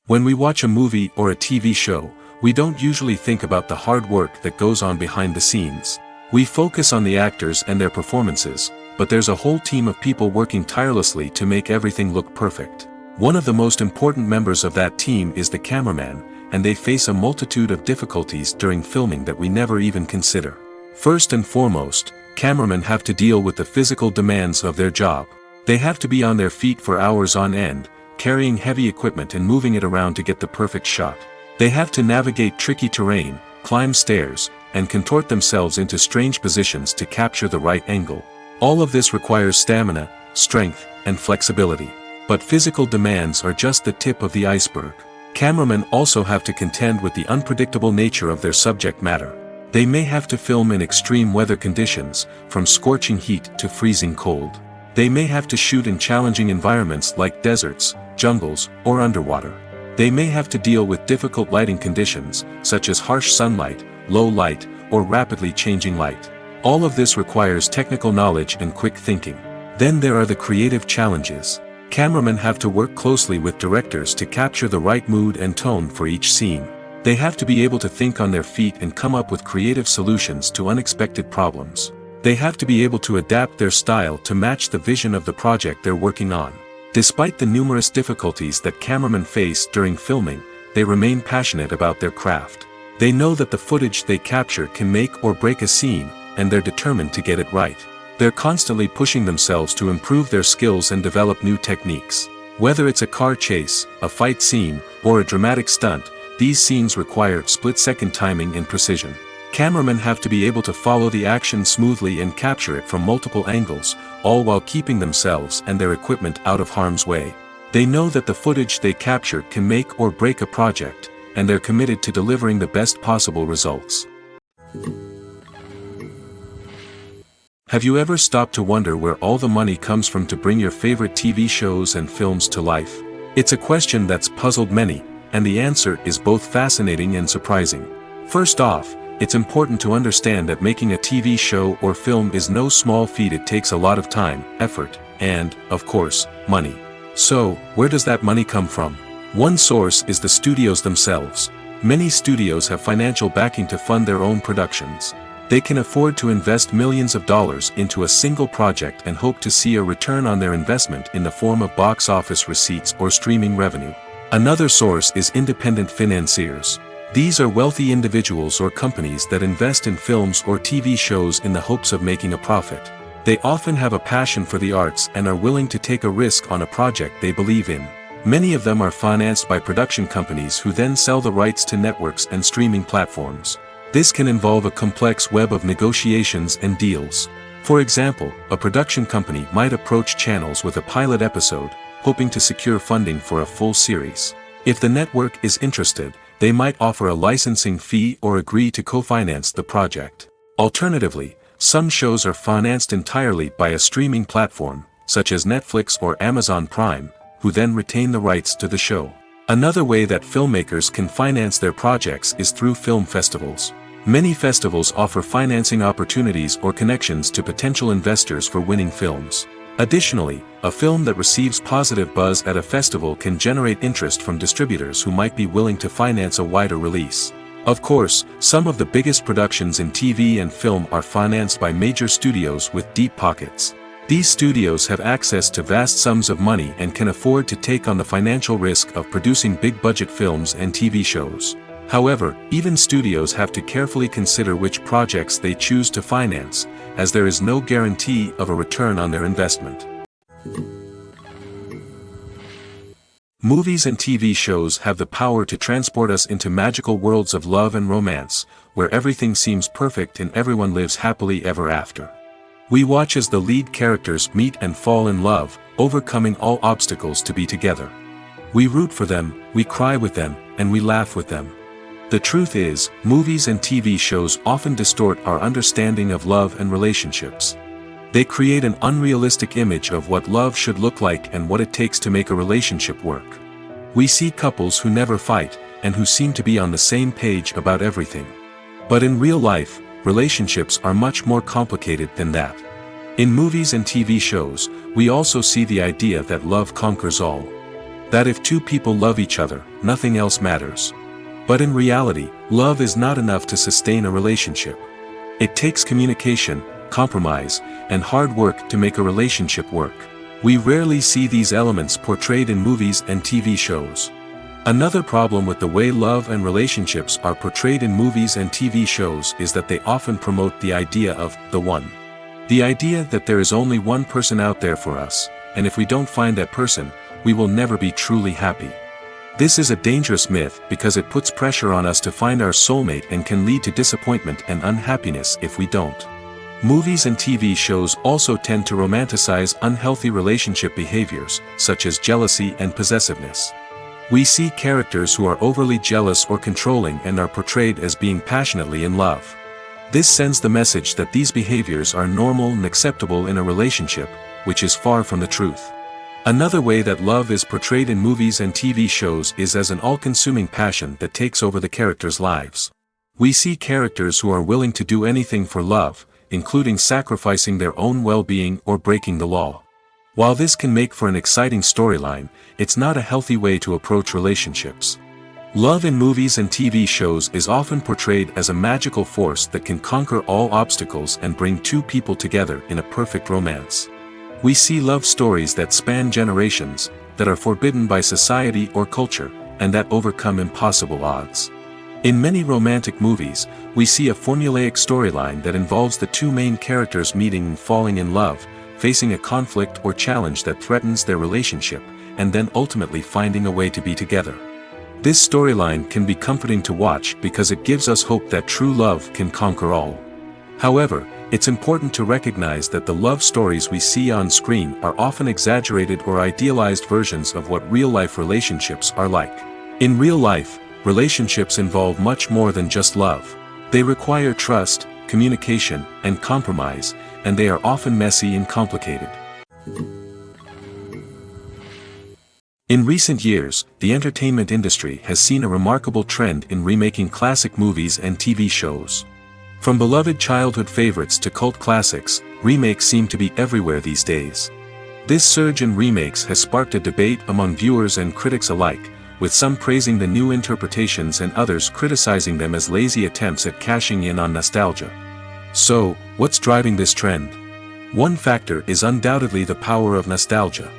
[SPEAKER 1] When we watch a movie or a TV show, we don't usually think about the hard work that goes on behind the scenes. We focus on the actors and their performances, but there's a whole team of people working tirelessly to make everything look perfect. One of the most important members of that team is the cameraman, and they face a multitude of difficulties during filming that we never even consider. First and foremost, cameramen have to deal with the physical demands of their job. They have to be on their feet for hours on end, carrying heavy equipment and moving it around to get the perfect shot. They have to navigate tricky terrain, climb stairs, and contort themselves into strange positions to capture the right angle. All of this requires stamina, strength, and flexibility. But physical demands are just the tip of the iceberg. Cameramen also have to contend with the unpredictable nature of their subject matter. They may have to film in extreme weather conditions, from scorching heat to freezing cold. They may have to shoot in challenging environments like deserts, jungles, or underwater. They may have to deal with difficult lighting conditions, such as harsh sunlight, low light, or rapidly changing light. All of this requires technical knowledge and quick thinking. Then there are the creative challenges. Cameramen have to work closely with directors to capture the right mood and tone for each scene. They have to be able to think on their feet and come up with creative solutions to unexpected problems. They have to be able to adapt their style to match the vision of the project they're working on. Despite the numerous difficulties that cameramen face during filming, they remain passionate about their craft. They know that the footage they capture can make or break a scene, and they're determined to get it right. They're constantly pushing themselves to improve their skills and develop new techniques. Whether it's a car chase, a fight scene, or a dramatic stunt, these scenes require split-second timing and precision. Cameramen have to be able to follow the action smoothly and capture it from multiple angles, all while keeping themselves and their equipment out of harm's way. They know that the footage they capture can make or break a project, and they're committed to delivering the best possible results. Have you ever stopped to wonder where all the money comes from to bring your favorite TV shows and films to life? It's a question that's puzzled many, and the answer is both fascinating and surprising. First off, it's important to understand that making a TV show or film is no small feat. It takes a lot of time, effort, and, of course, money. So, where does that money come from? One source is the studios themselves. Many studios have financial backing to fund their own productions. They can afford to invest millions of dollars into a single project and hope to see a return on their investment in the form of box office receipts or streaming revenue. Another source is independent financiers. These are wealthy individuals or companies that invest in films or TV shows in the hopes of making a profit. They often have a passion for the arts and are willing to take a risk on a project they believe in. Many of them are financed by production companies who then sell the rights to networks and streaming platforms. This can involve a complex web of negotiations and deals. For example, a production company might approach channels with a pilot episode, hoping to secure funding for a full series. If the network is interested, they might offer a licensing fee or agree to co-finance the project. Alternatively, some shows are financed entirely by a streaming platform, such as Netflix or Amazon Prime, who then retain the rights to the show. Another way that filmmakers can finance their projects is through film festivals. Many festivals offer financing opportunities or connections to potential investors for winning films. Additionally, a film that receives positive buzz at a festival can generate interest from distributors who might be willing to finance a wider release. Of course, some of the biggest productions in TV and film are financed by major studios with deep pockets. These studios have access to vast sums of money and can afford to take on the financial risk of producing big-budget films and TV shows. However, even studios have to carefully consider which projects they choose to finance, as there is no guarantee of a return on their investment. Movies and TV shows have the power to transport us into magical worlds of love and romance, where everything seems perfect and everyone lives happily ever after. We watch as the lead characters meet and fall in love, overcoming all obstacles to be together. We root for them, we cry with them, and we laugh with them. The truth is, movies and TV shows often distort our understanding of love and relationships. They create an unrealistic image of what love should look like and what it takes to make a relationship work. We see couples who never fight, and who seem to be on the same page about everything. But in real life, relationships are much more complicated than that. In movies and TV shows, we also see the idea that love conquers all. That if two people love each other, nothing else matters. But in reality, love is not enough to sustain a relationship. It takes communication, compromise, and hard work to make a relationship work. We rarely see these elements portrayed in movies and TV shows. Another problem with the way love and relationships are portrayed in movies and TV shows is that they often promote the idea of the one. The idea that there is only one person out there for us, and if we don't find that person, we will never be truly happy. This is a dangerous myth because it puts pressure on us to find our soulmate and can lead to disappointment and unhappiness if we don't. Movies and TV shows also tend to romanticize unhealthy relationship behaviors, such as jealousy and possessiveness. We see characters who are overly jealous or controlling and are portrayed as being passionately in love. This sends the message that these behaviors are normal and acceptable in a relationship, which is far from the truth. Another way that love is portrayed in movies and TV shows is as an all-consuming passion that takes over the characters' lives. We see characters who are willing to do anything for love, including sacrificing their own well-being or breaking the law. While this can make for an exciting storyline, it's not a healthy way to approach relationships. Love in movies and TV shows is often portrayed as a magical force that can conquer all obstacles and bring two people together in a perfect romance. We see love stories that span generations, that are forbidden by society or culture, and that overcome impossible odds. In many romantic movies, we see a formulaic storyline that involves the two main characters meeting and falling in love, facing a conflict or challenge that threatens their relationship, and then ultimately finding a way to be together. This storyline can be comforting to watch because it gives us hope that true love can conquer all. However, it's important to recognize that the love stories we see on screen are often exaggerated or idealized versions of what real-life relationships are like. In real life, relationships involve much more than just love. They require trust, communication, and compromise, and they are often messy and complicated. In recent years, the entertainment industry has seen a remarkable trend in remaking classic movies and TV shows. From beloved childhood favorites to cult classics, remakes seem to be everywhere these days. This surge in remakes has sparked a debate among viewers and critics alike, with some praising the new interpretations and others criticizing them as lazy attempts at cashing in on nostalgia. So, what's driving this trend? One factor is undoubtedly the power of nostalgia.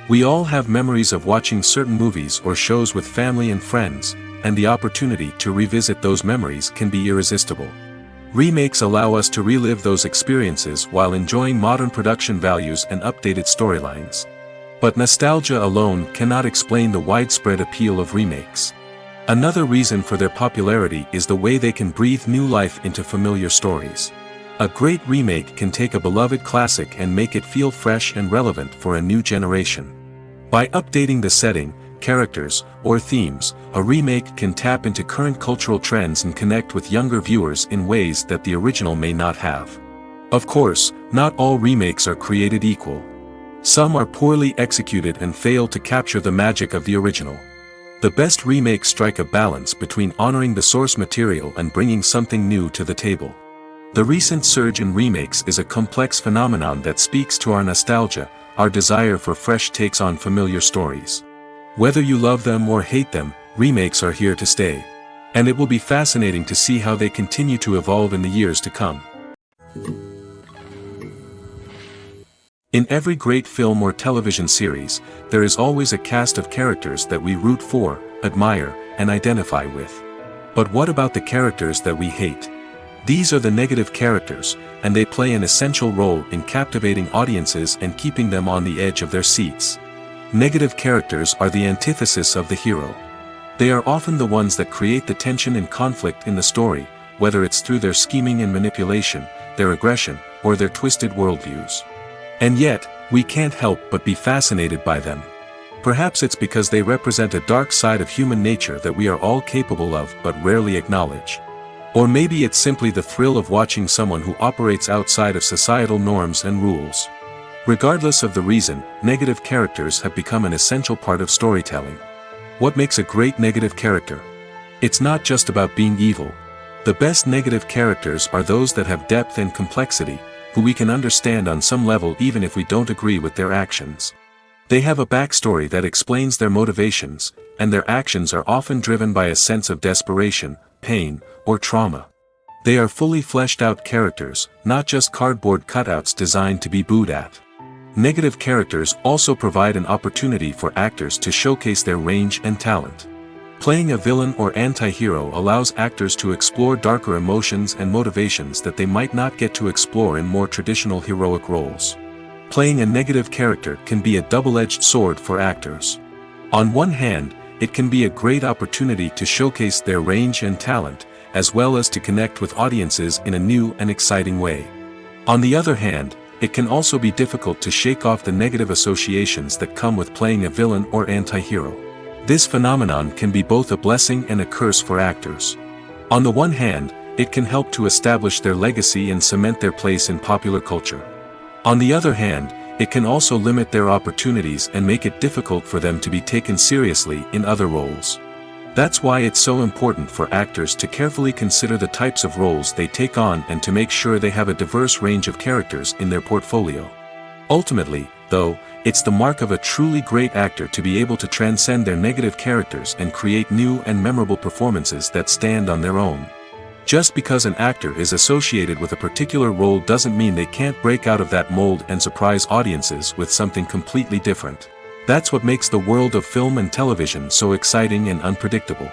[SPEAKER 1] We all have memories of watching certain movies or shows with family and friends, and the opportunity to revisit those memories can be irresistible. Remakes allow us to relive those experiences while enjoying modern production values and updated storylines. But nostalgia alone cannot explain the widespread appeal of remakes. Another reason for their popularity is the way they can breathe new life into familiar stories. A great remake can take a beloved classic and make it feel fresh and relevant for a new generation. By updating the setting, characters, or themes, a remake can tap into current cultural trends and connect with younger viewers in ways that the original may not have. Of course, not all remakes are created equal. Some are poorly executed and fail to capture the magic of the original. The best remakes strike a balance between honoring the source material and bringing something new to the table. The recent surge in remakes is a complex phenomenon that speaks to our nostalgia, our desire for fresh takes on familiar stories. Whether you love them or hate them, remakes are here to stay. And it will be fascinating to see how they continue to evolve in the years to come. In every great film or television series, there is always a cast of characters that we root for, admire, and identify with. But what about the characters that we hate? These are the negative characters, and they play an essential role in captivating audiences and keeping them on the edge of their seats. Negative characters are the antithesis of the hero. They are often the ones that create the tension and conflict in the story, whether it's through their scheming and manipulation, their aggression, or their twisted worldviews. And yet, we can't help but be fascinated by them. Perhaps it's because they represent a dark side of human nature that we are all capable of but rarely acknowledge. Or maybe it's simply the thrill of watching someone who operates outside of societal norms and rules. Regardless of the reason, negative characters have become an essential part of storytelling. What makes a great negative character? It's not just about being evil. The best negative characters are those that have depth and complexity, who we can understand on some level even if we don't agree with their actions. They have a backstory that explains their motivations, and their actions are often driven by a sense of desperation, pain, or trauma. They are fully fleshed out characters, not just cardboard cutouts designed to be booed at. Negative characters also provide an opportunity for actors to showcase their range and talent. Playing a villain or anti-hero allows actors to explore darker emotions and motivations that they might not get to explore in more traditional heroic roles. Playing a negative character can be a double-edged sword for actors. On one hand, it can be a great opportunity to showcase their range and talent, as well as to connect with audiences in a new and exciting way. On the other hand, it can also be difficult to shake off the negative associations that come with playing a villain or anti-hero. This phenomenon can be both a blessing and a curse for actors. On the one hand, it can help to establish their legacy and cement their place in popular culture. On the other hand, it can also limit their opportunities and make it difficult for them to be taken seriously in other roles. That's why it's so important for actors to carefully consider the types of roles they take on and to make sure they have a diverse range of characters in their portfolio. Ultimately, though, it's the mark of a truly great actor to be able to transcend their negative characters and create new and memorable performances that stand on their own. Just because an actor is associated with a particular role doesn't mean they can't break out of that mold and surprise audiences with something completely different. That's what makes the world of film and television so exciting and unpredictable.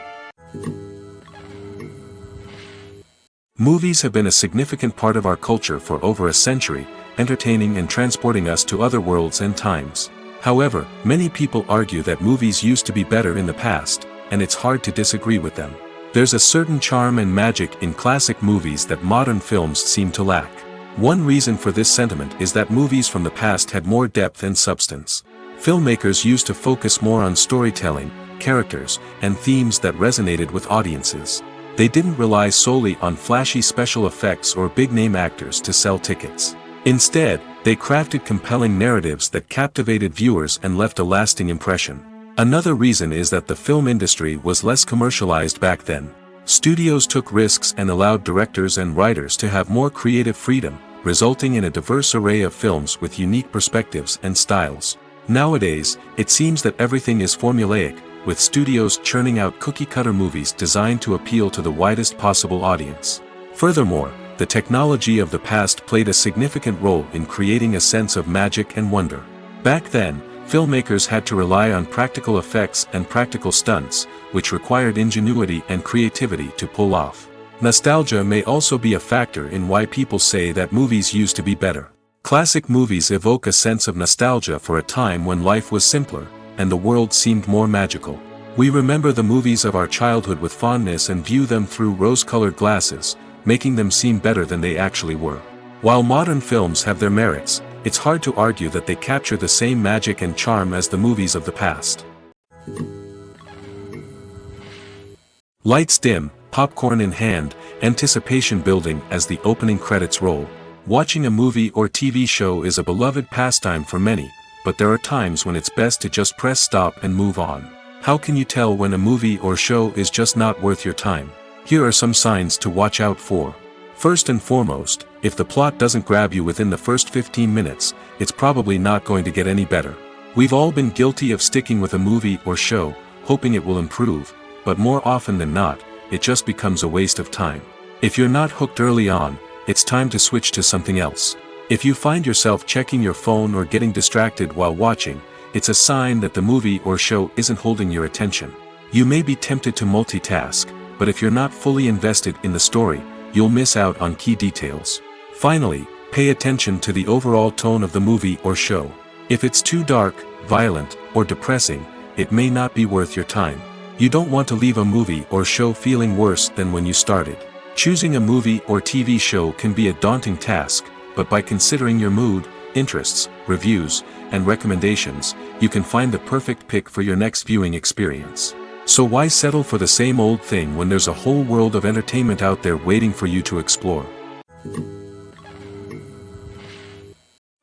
[SPEAKER 1] Movies have been a significant part of our culture for over a century, entertaining and transporting us to other worlds and times. However, many people argue that movies used to be better in the past, and it's hard to disagree with them. There's a certain charm and magic in classic movies that modern films seem to lack. One reason for this sentiment is that movies from the past had more depth and substance. Filmmakers used to focus more on storytelling, characters, and themes that resonated with audiences. They didn't rely solely on flashy special effects or big-name actors to sell tickets. Instead, they crafted compelling narratives that captivated viewers and left a lasting impression. Another reason is that the film industry was less commercialized back then. Studios took risks and allowed directors and writers to have more creative freedom, resulting in a diverse array of films with unique perspectives and styles. Nowadays, it seems that everything is formulaic, with studios churning out cookie-cutter movies designed to appeal to the widest possible audience. Furthermore, the technology of the past played a significant role in creating a sense of magic and wonder. Back then, filmmakers had to rely on practical effects and practical stunts, which required ingenuity and creativity to pull off. Nostalgia may also be a factor in why people say that movies used to be better. Classic movies evoke a sense of nostalgia for a time when life was simpler, and the world seemed more magical. We remember the movies of our childhood with fondness and view them through rose-colored glasses, making them seem better than they actually were. While modern films have their merits, it's hard to argue that they capture the same magic and charm as the movies of the past. Lights dim, popcorn in hand, anticipation building as the opening credits roll. Watching a movie or TV show is a beloved pastime for many, but there are times when it's best to just press stop and move on. How can you tell when a movie or show is just not worth your time? Here are some signs to watch out for. First and foremost, if the plot doesn't grab you within the first 15 minutes, it's probably not going to get any better. We've all been guilty of sticking with a movie or show, hoping it will improve, but more often than not, it just becomes a waste of time. If you're not hooked early on, it's time to switch to something else. If you find yourself checking your phone or getting distracted while watching, it's a sign that the movie or show isn't holding your attention. You may be tempted to multitask, but if you're not fully invested in the story, you'll miss out on key details. Finally, pay attention to the overall tone of the movie or show. If it's too dark, violent, or depressing, it may not be worth your time. You don't want to leave a movie or show feeling worse than when you started. Choosing a movie or TV show can be a daunting task, but by considering your mood, interests, reviews, and recommendations, you can find the perfect pick for your next viewing experience. So why settle for the same old thing when there's a whole world of entertainment out there waiting for you to explore?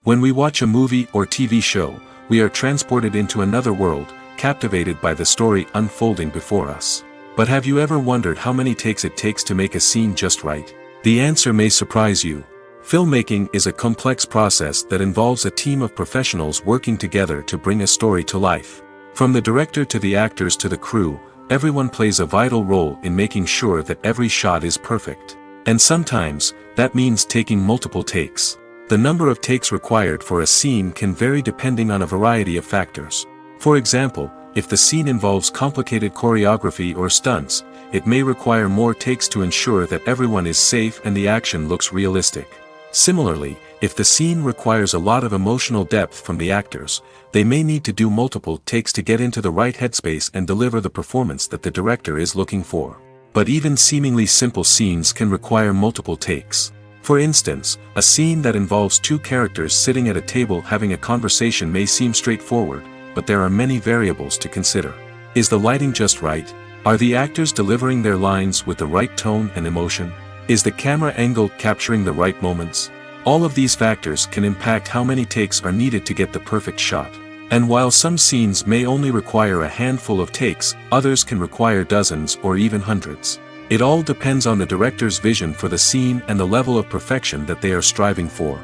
[SPEAKER 1] When we watch a movie or TV show, we are transported into another world, captivated by the story unfolding before us. But have you ever wondered how many takes it takes to make a scene just right? The answer may surprise you. Filmmaking is a complex process that involves a team of professionals working together to bring a story to life. From the director to the actors to the crew, everyone plays a vital role in making sure that every shot is perfect. And sometimes, that means taking multiple takes. The number of takes required for a scene can vary depending on a variety of factors. For example, if the scene involves complicated choreography or stunts, it may require more takes to ensure that everyone is safe and the action looks realistic. Similarly, if the scene requires a lot of emotional depth from the actors, they may need to do multiple takes to get into the right headspace and deliver the performance that the director is looking for. But even seemingly simple scenes can require multiple takes. For instance, a scene that involves two characters sitting at a table having a conversation may seem straightforward, but there are many variables to consider. Is the lighting just right? Are the actors delivering their lines with the right tone and emotion? Is the camera angle capturing the right moments? All of these factors can impact how many takes are needed to get the perfect shot. And while some scenes may only require a handful of takes, others can require dozens or even hundreds. It all depends on the director's vision for the scene and the level of perfection that they are striving for.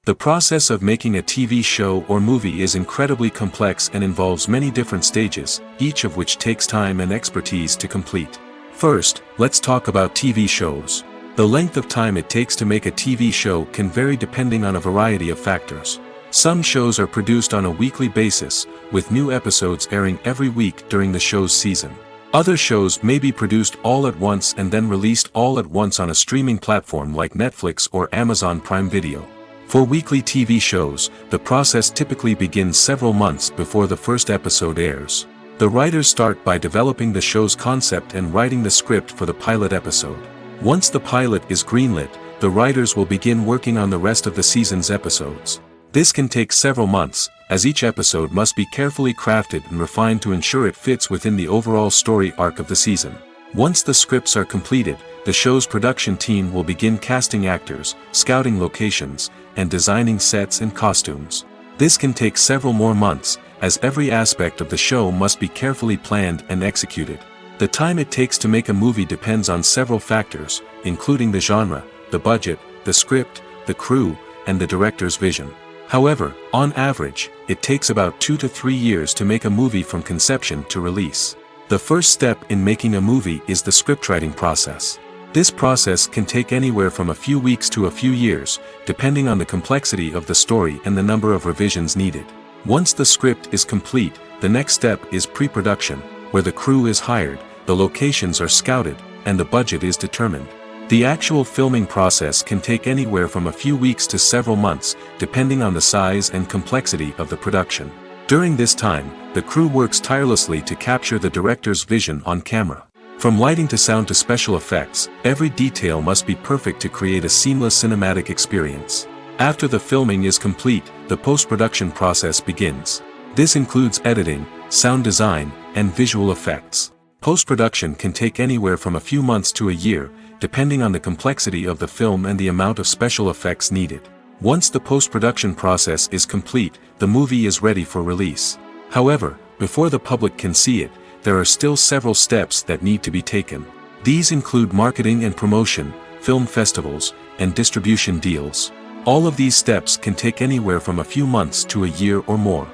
[SPEAKER 1] The process of making a TV show or movie is incredibly complex and involves many different stages, each of which takes time and expertise to complete. First, let's talk about TV shows. The length of time it takes to make a TV show can vary depending on a variety of factors. Some shows are produced on a weekly basis, with new episodes airing every week during the show's season. Other shows may be produced all at once and then released all at once on a streaming platform like Netflix or Amazon Prime Video. For weekly TV shows, the process typically begins several months before the first episode airs. The writers start by developing the show's concept and writing the script for the pilot episode. Once the pilot is greenlit, the writers will begin working on the rest of the season's episodes. This can take several months, as each episode must be carefully crafted and refined to ensure it fits within the overall story arc of the season. Once the scripts are completed, the show's production team will begin casting actors, scouting locations, and designing sets and costumes. This can take several more months, as every aspect of the show must be carefully planned and executed. The time it takes to make a movie depends on several factors, including the genre, the budget, the script, the crew, and the director's vision. However, on average, it takes about 2 to 3 years to make a movie from conception to release. The first step in making a movie is the scriptwriting process. This process can take anywhere from a few weeks to a few years, depending on the complexity of the story and the number of revisions needed. Once the script is complete, the next step is pre-production, where the crew is hired, the locations are scouted, and the budget is determined. The actual filming process can take anywhere from a few weeks to several months, depending on the size and complexity of the production. During this time, the crew works tirelessly to capture the director's vision on camera. From lighting to sound to special effects, every detail must be perfect to create a seamless cinematic experience. After the filming is complete, the post-production process begins. This includes editing, sound design, and visual effects. Post-production can take anywhere from a few months to a year, depending on the complexity of the film and the amount of special effects needed. Once the post-production process is complete, the movie is ready for release. However, before the public can see it, there are still several steps that need to be taken. These include marketing and promotion, film festivals, and distribution deals. All of these steps can take anywhere from a few months to a year or more.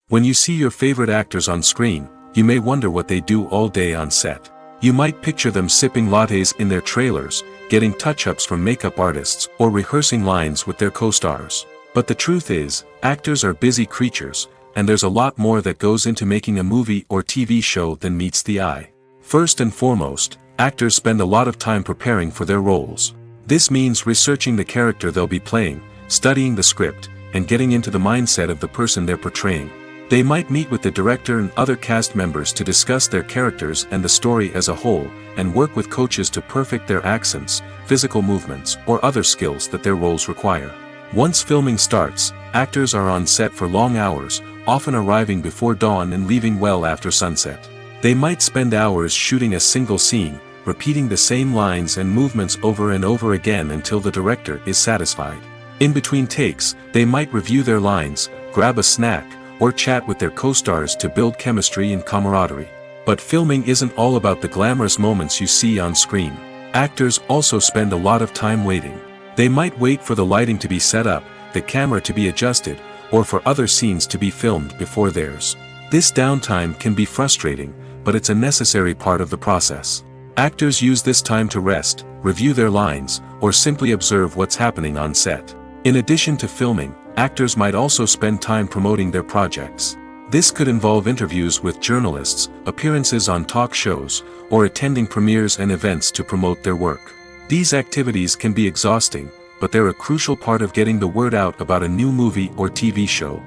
[SPEAKER 1] When you see your favorite actors on screen, you may wonder what they do all day on set. You might picture them sipping lattes in their trailers, getting touch-ups from makeup artists, or rehearsing lines with their co-stars. But the truth is, actors are busy creatures, and there's a lot more that goes into making a movie or TV show than meets the eye. First and foremost, actors spend a lot of time preparing for their roles. This means researching the character they'll be playing, studying the script, and getting into the mindset of the person they're portraying. They might meet with the director and other cast members to discuss their characters and the story as a whole, and work with coaches to perfect their accents, physical movements, or other skills that their roles require. Once filming starts, actors are on set for long hours, often arriving before dawn and leaving well after sunset. They might spend hours shooting a single scene, repeating the same lines and movements over and over again until the director is satisfied. In between takes, they might review their lines, grab a snack, or chat with their co-stars to build chemistry and camaraderie. But filming isn't all about the glamorous moments you see on screen. Actors also spend a lot of time waiting. They might wait for the lighting to be set up, the camera to be adjusted, or for other scenes to be filmed before theirs. This downtime can be frustrating, but it's a necessary part of the process. Actors use this time to rest, review their lines, or simply observe what's happening on set. In addition to filming, actors might also spend time promoting their projects. This could involve interviews with journalists, appearances on talk shows, or attending premieres and events to promote their work. These activities can be exhausting, but they're a crucial part of getting the word out about a new movie or TV show.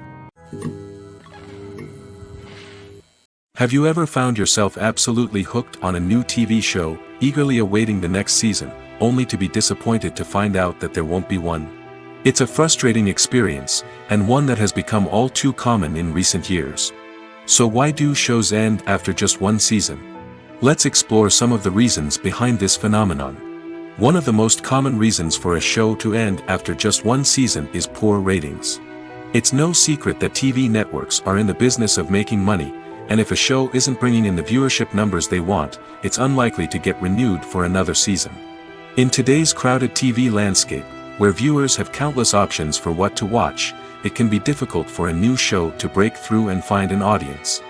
[SPEAKER 1] Have you ever found yourself absolutely hooked on a new TV show, eagerly awaiting the next season, only to be disappointed to find out that there won't be one? It's a frustrating experience, and one that has become all too common in recent years. So why do shows end after just one season? Let's explore some of the reasons behind this phenomenon. One of the most common reasons for a show to end after just one season is poor ratings. It's no secret that TV networks are in the business of making money, and if a show isn't bringing in the viewership numbers they want, it's unlikely to get renewed for another season. In today's crowded TV landscape, where viewers have countless options for what to watch, it can be difficult for a new show to break through and find an audience.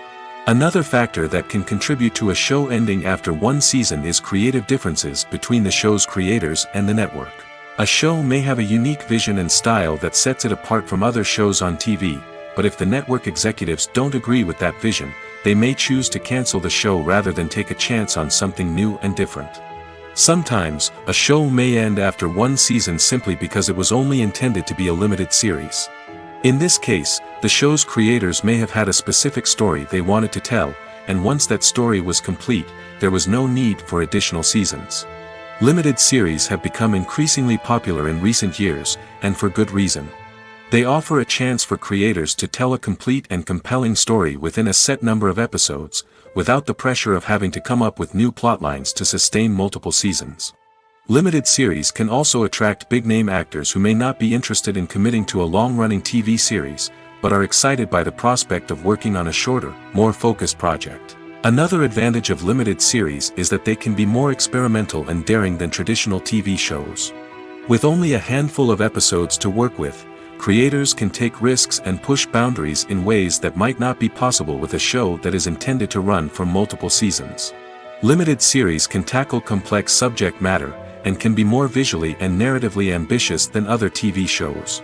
[SPEAKER 1] Another factor that can contribute to a show ending after one season is creative differences between the show's creators and the network. A show may have a unique vision and style that sets it apart from other shows on TV, but if the network executives don't agree with that vision, they may choose to cancel the show rather than take a chance on something new and different. Sometimes, a show may end after one season simply because it was only intended to be a limited series. In this case, the show's creators may have had a specific story they wanted to tell, and once that story was complete, there was no need for additional seasons. Limited series have become increasingly popular in recent years, and for good reason. They offer a chance for creators to tell a complete and compelling story within a set number of episodes, without the pressure of having to come up with new plotlines to sustain multiple seasons. Limited series can also attract big-name actors who may not be interested in committing to a long-running TV series, but are excited by the prospect of working on a shorter, more focused project. Another advantage of limited series is that they can be more experimental and daring than traditional TV shows. With only a handful of episodes to work with, creators can take risks and push boundaries in ways that might not be possible with a show that is intended to run for multiple seasons. Limited series can tackle complex subject matter, and can be more visually and narratively ambitious than other TV shows.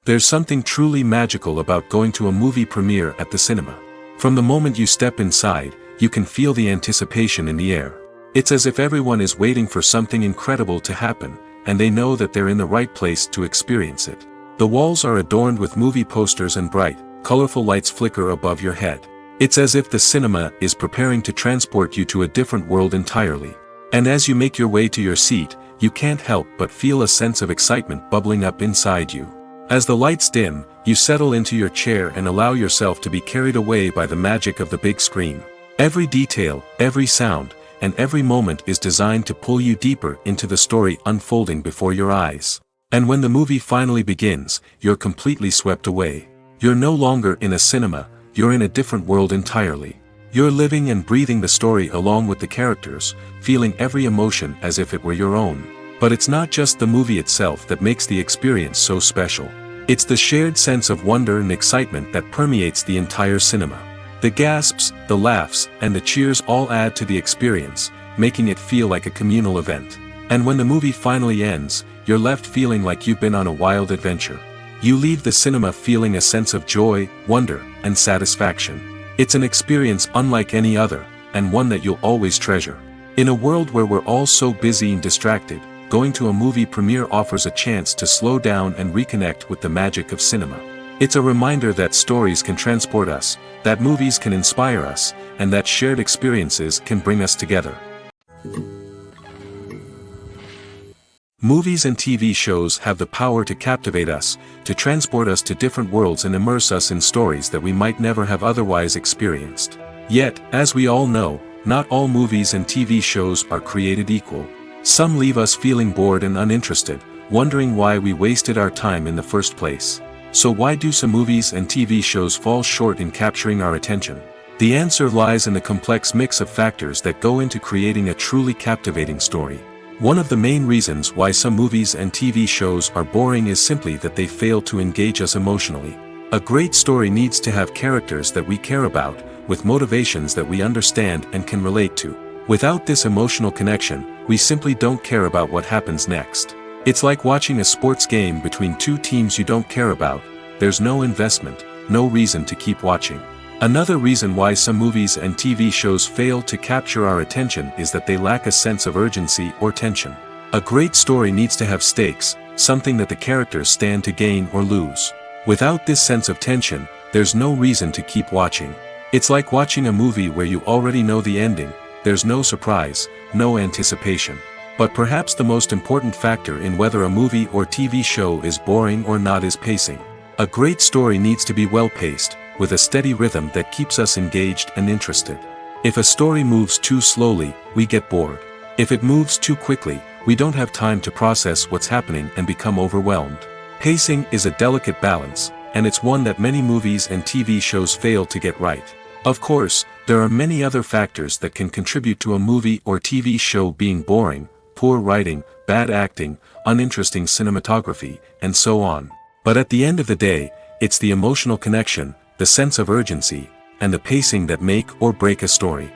[SPEAKER 1] There's something truly magical about going to a movie premiere at the cinema. From the moment you step inside, you can feel the anticipation in the air. It's as if everyone is waiting for something incredible to happen, and they know that they're in the right place to experience it. The walls are adorned with movie posters and bright, colorful lights flicker above your head. It's as if the cinema is preparing to transport you to a different world entirely. And as you make your way to your seat, you can't help but feel a sense of excitement bubbling up inside you. As the lights dim, you settle into your chair and allow yourself to be carried away by the magic of the big screen. Every detail, every sound, and every moment is designed to pull you deeper into the story unfolding before your eyes. And when the movie finally begins, you're completely swept away. You're no longer in a cinema, you're in a different world entirely. You're living and breathing the story along with the characters, feeling every emotion as if it were your own. But it's not just the movie itself that makes the experience so special. It's the shared sense of wonder and excitement that permeates the entire cinema. The gasps, the laughs, and the cheers all add to the experience, making it feel like a communal event. And when the movie finally ends, you're left feeling like you've been on a wild adventure. You leave the cinema feeling a sense of joy, wonder, and satisfaction. It's an experience unlike any other, and one that you'll always treasure. In a world where we're all so busy and distracted, going to a movie premiere offers a chance to slow down and reconnect with the magic of cinema. It's a reminder that stories can transport us, that movies can inspire us, and that shared experiences can bring us together. Movies and TV shows have the power to captivate us, to transport us to different worlds and immerse us in stories that we might never have otherwise experienced. Yet, as we all know, not all movies and TV shows are created equal. Some leave us feeling bored and uninterested, wondering why we wasted our time in the first place. So why do some movies and TV shows fall short in capturing our attention? The answer lies in the complex mix of factors that go into creating a truly captivating story. One of the main reasons why some movies and TV shows are boring is simply that they fail to engage us emotionally. A great story needs to have characters that we care about, with motivations that we understand and can relate to. Without this emotional connection, we simply don't care about what happens next. It's like watching a sports game between two teams you don't care about. There's no investment, no reason to keep watching. Another reason why some movies and TV shows fail to capture our attention is that they lack a sense of urgency or tension. A great story needs to have stakes, something that the characters stand to gain or lose. Without this sense of tension, there's no reason to keep watching. It's like watching a movie where you already know the ending. There's no surprise, no anticipation. But perhaps the most important factor in whether a movie or TV show is boring or not is pacing. A great story needs to be well-paced, with a steady rhythm that keeps us engaged and interested. If a story moves too slowly, we get bored. If it moves too quickly, we don't have time to process what's happening and become overwhelmed. Pacing is a delicate balance, and it's one that many movies and TV shows fail to get right. Of course, there are many other factors that can contribute to a movie or TV show being boring: poor writing, bad acting, uninteresting cinematography, and so on. But at the end of the day, it's the emotional connection, the sense of urgency, and the pacing that make or break a story.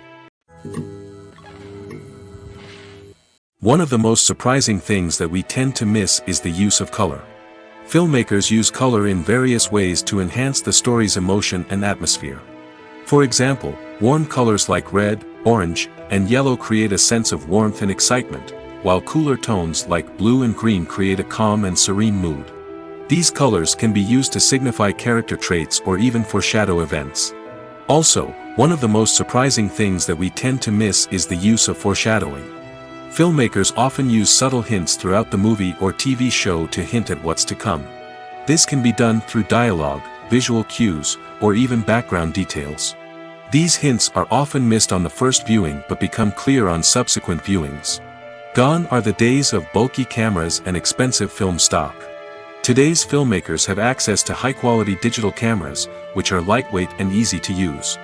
[SPEAKER 1] One of the most surprising things that we tend to miss is the use of color. Filmmakers use color in various ways to enhance the story's emotion and atmosphere. For example, warm colors like red, orange, and yellow create a sense of warmth and excitement, while cooler tones like blue and green create a calm and serene mood. These colors can be used to signify character traits or even foreshadow events. Also, one of the most surprising things that we tend to miss is the use of foreshadowing. Filmmakers often use subtle hints throughout the movie or TV show to hint at what's to come. This can be done through dialogue, visual cues, or even background details. These hints are often missed on the first viewing but become clear on subsequent viewings. Gone are the days of bulky cameras and expensive film stock. Today's filmmakers have access to high-quality digital cameras, which are lightweight and easy to use.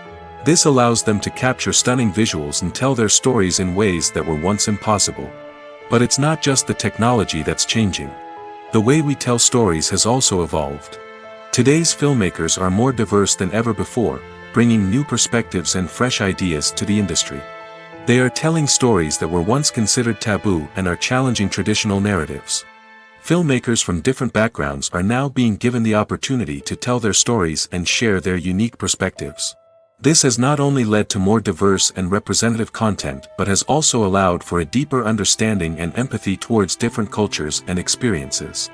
[SPEAKER 1] This allows them to capture stunning visuals and tell their stories in ways that were once impossible. But it's not just the technology that's changing. The way we tell stories has also evolved. Today's filmmakers are more diverse than ever before, bringing new perspectives and fresh ideas to the industry. They are telling stories that were once considered taboo and are challenging traditional narratives. Filmmakers from different backgrounds are now being given the opportunity to tell their stories and share their unique perspectives. This has not only led to more diverse and representative content but has also allowed for a deeper understanding and empathy towards different cultures and experiences.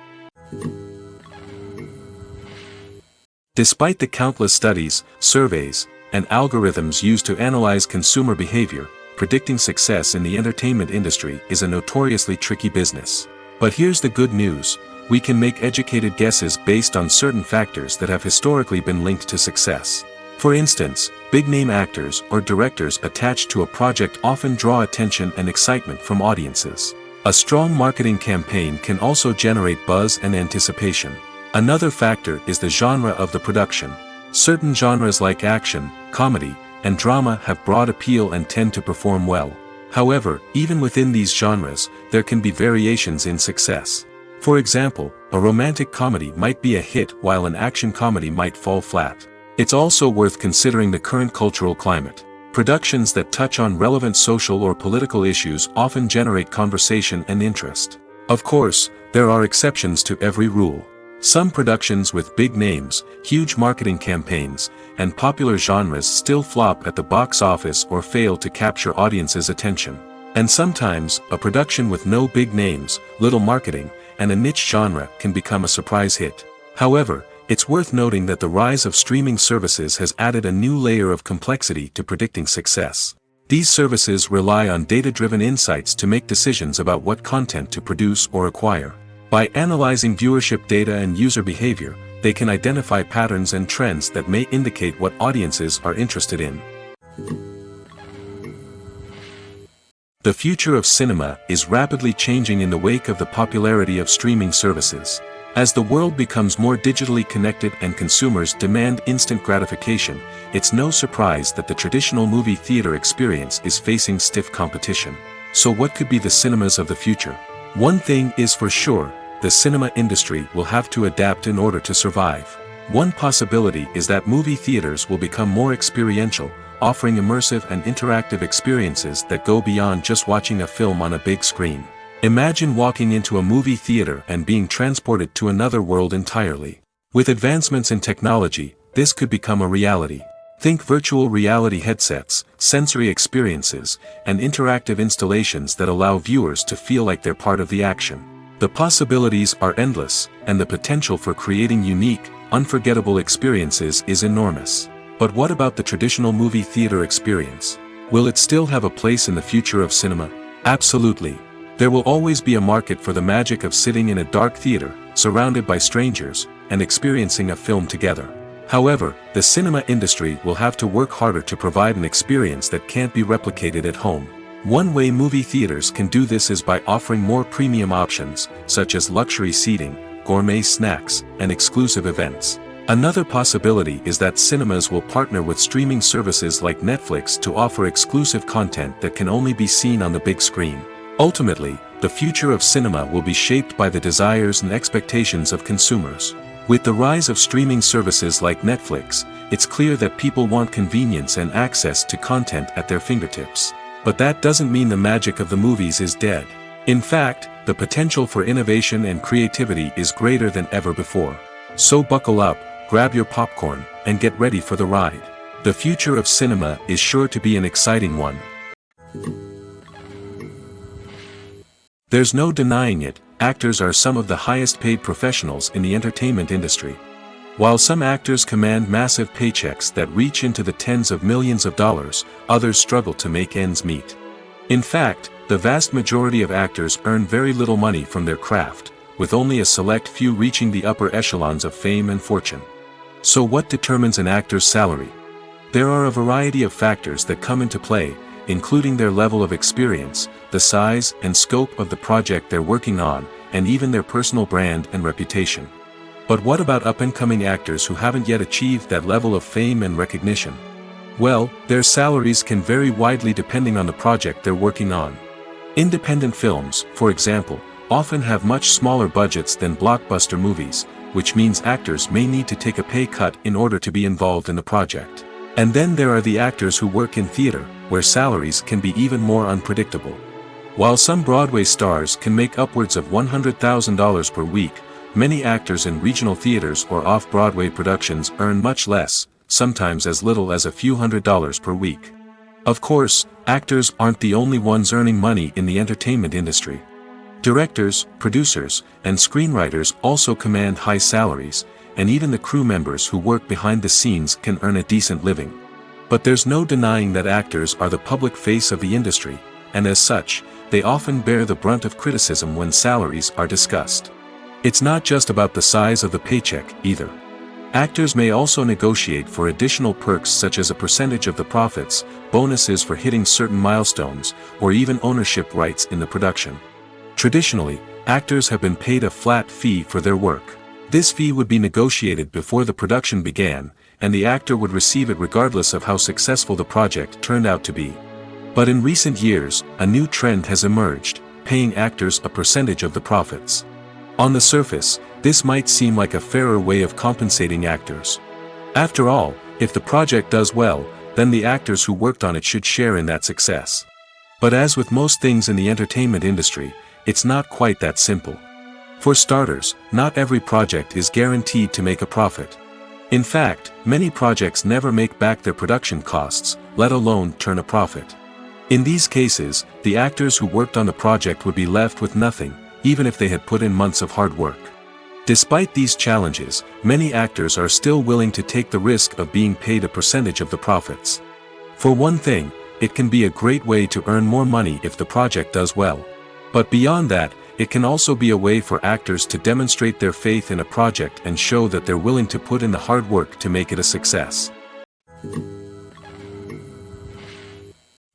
[SPEAKER 1] Despite the countless studies, surveys, and algorithms used to analyze consumer behavior, predicting success in the entertainment industry is a notoriously tricky business. But here's the good news: we can make educated guesses based on certain factors that have historically been linked to success. For instance, big-name actors or directors attached to a project often draw attention and excitement from audiences. A strong marketing campaign can also generate buzz and anticipation. Another factor is the genre of the production. Certain genres like action, comedy, and drama have broad appeal and tend to perform well. However, even within these genres, there can be variations in success. For example, a romantic comedy might be a hit while an action comedy might fall flat. It's also worth considering the current cultural climate. Productions that touch on relevant social or political issues often generate conversation and interest. Of course, there are exceptions to every rule. Some productions with big names, huge marketing campaigns, and popular genres still flop at the box office or fail to capture audiences' attention. And sometimes, a production with no big names, little marketing, and a niche genre can become a surprise hit. However, it's worth noting that the rise of streaming services has added a new layer of complexity to predicting success. These services rely on data-driven insights to make decisions about what content to produce or acquire. By analyzing viewership data and user behavior, they can identify patterns and trends that may indicate what audiences are interested in. The future of cinema is rapidly changing in the wake of the popularity of streaming services. As the world becomes more digitally connected and consumers demand instant gratification, it's no surprise that the traditional movie theater experience is facing stiff competition. So what could be the cinemas of the future? One thing is for sure, the cinema industry will have to adapt in order to survive. One possibility is that movie theaters will become more experiential, offering immersive and interactive experiences that go beyond just watching a film on a big screen. Imagine walking into a movie theater and being transported to another world entirely. With advancements in technology, this could become a reality. Think virtual reality headsets, sensory experiences, and interactive installations that allow viewers to feel like they're part of the action. The possibilities are endless, and the potential for creating unique, unforgettable experiences is enormous. But what about the traditional movie theater experience? Will it still have a place in the future of cinema? Absolutely. There will always be a market for the magic of sitting in a dark theater, surrounded by strangers, and experiencing a film together. However, the cinema industry will have to work harder to provide an experience that can't be replicated at home. One way movie theaters can do this is by offering more premium options, such as luxury seating, gourmet snacks, and exclusive events. Another possibility is that cinemas will partner with streaming services like Netflix to offer exclusive content that can only be seen on the big screen. Ultimately, the future of cinema will be shaped by the desires and expectations of consumers. With the rise of streaming services like Netflix, it's clear that people want convenience and access to content at their fingertips. But that doesn't mean the magic of the movies is dead. In fact, the potential for innovation and creativity is greater than ever before. So buckle up, grab your popcorn, and get ready for the ride. The future of cinema is sure to be an exciting one. There's no denying it, actors are some of the highest paid professionals in the entertainment industry. While some actors command massive paychecks that reach into the tens of millions of dollars, others struggle to make ends meet. In fact, the vast majority of actors earn very little money from their craft, with only a select few reaching the upper echelons of fame and fortune. So what determines an actor's salary? There are a variety of factors that come into play, including their level of experience, the size and scope of the project they're working on, and even their personal brand and reputation. But what about up-and-coming actors who haven't yet achieved that level of fame and recognition? Well, their salaries can vary widely depending on the project they're working on. Independent films, for example, often have much smaller budgets than blockbuster movies, which means actors may need to take a pay cut in order to be involved in the project. And then there are the actors who work in theater, where salaries can be even more unpredictable. While some Broadway stars can make upwards of $100,000 per week, many actors in regional theaters or off-Broadway productions earn much less, sometimes as little as a few $100s per week. Of course, actors aren't the only ones earning money in the entertainment industry. Directors, producers, and screenwriters also command high salaries, and even the crew members who work behind the scenes can earn a decent living. But there's no denying that actors are the public face of the industry, and as such, they often bear the brunt of criticism when salaries are discussed. It's not just about the size of the paycheck, either. Actors may also negotiate for additional perks such as a percentage of the profits, bonuses for hitting certain milestones, or even ownership rights in the production. Traditionally, actors have been paid a flat fee for their work. This fee would be negotiated before the production began, and the actor would receive it regardless of how successful the project turned out to be. But in recent years, a new trend has emerged, paying actors a percentage of the profits. On the surface, this might seem like a fairer way of compensating actors. After all, if the project does well, then the actors who worked on it should share in that success. But as with most things in the entertainment industry, it's not quite that simple. For starters, not every project is guaranteed to make a profit. In fact, many projects never make back their production costs, let alone turn a profit. In these cases, the actors who worked on the project would be left with nothing, even if they had put in months of hard work. Despite these challenges, many actors are still willing to take the risk of being paid a percentage of the profits. For one thing, it can be a great way to earn more money if the project does well. But beyond that, it can also be a way for actors to demonstrate their faith in a project and show that they're willing to put in the hard work to make it a success.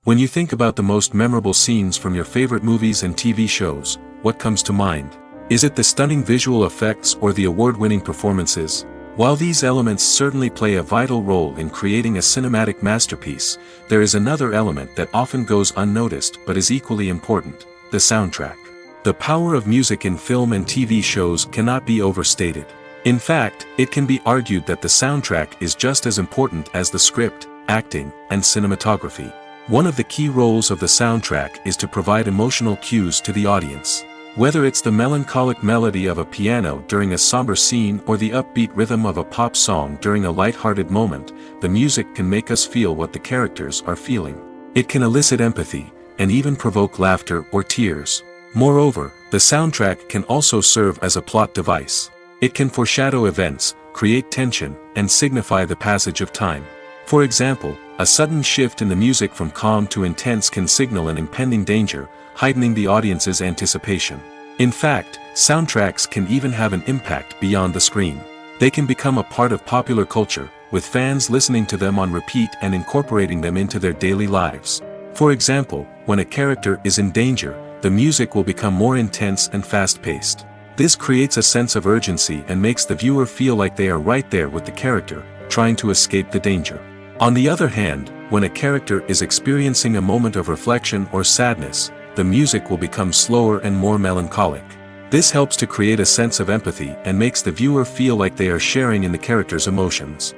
[SPEAKER 1] When you think about the most memorable scenes from your favorite movies and TV shows, what comes to mind? Is it the stunning visual effects or the award-winning performances? While these elements certainly play a vital role in creating a cinematic masterpiece, there is another element that often goes unnoticed but is equally important: the soundtrack. The power of music in film and TV shows cannot be overstated. In fact, it can be argued that the soundtrack is just as important as the script, acting, and cinematography. One of the key roles of the soundtrack is to provide emotional cues to the audience. Whether it's the melancholic melody of a piano during a somber scene or the upbeat rhythm of a pop song during a light-hearted moment, the music can make us feel what the characters are feeling. It can elicit empathy, and even provoke laughter or tears. Moreover, the soundtrack can also serve as a plot device. It can foreshadow events, create tension, and signify the passage of time. For example, a sudden shift in the music from calm to intense can signal an impending danger, heightening the audience's anticipation. In fact, soundtracks can even have an impact beyond the screen. They can become a part of popular culture, with fans listening to them on repeat and incorporating them into their daily lives. For example, when a character is in danger, the music will become more intense and fast-paced. This creates a sense of urgency and makes the viewer feel like they are right there with the character, trying to escape the danger. On the other hand, when a character is experiencing a moment of reflection or sadness, the music will become slower and more melancholic. This helps to create a sense of empathy and makes the viewer feel like they are sharing in the character's emotions.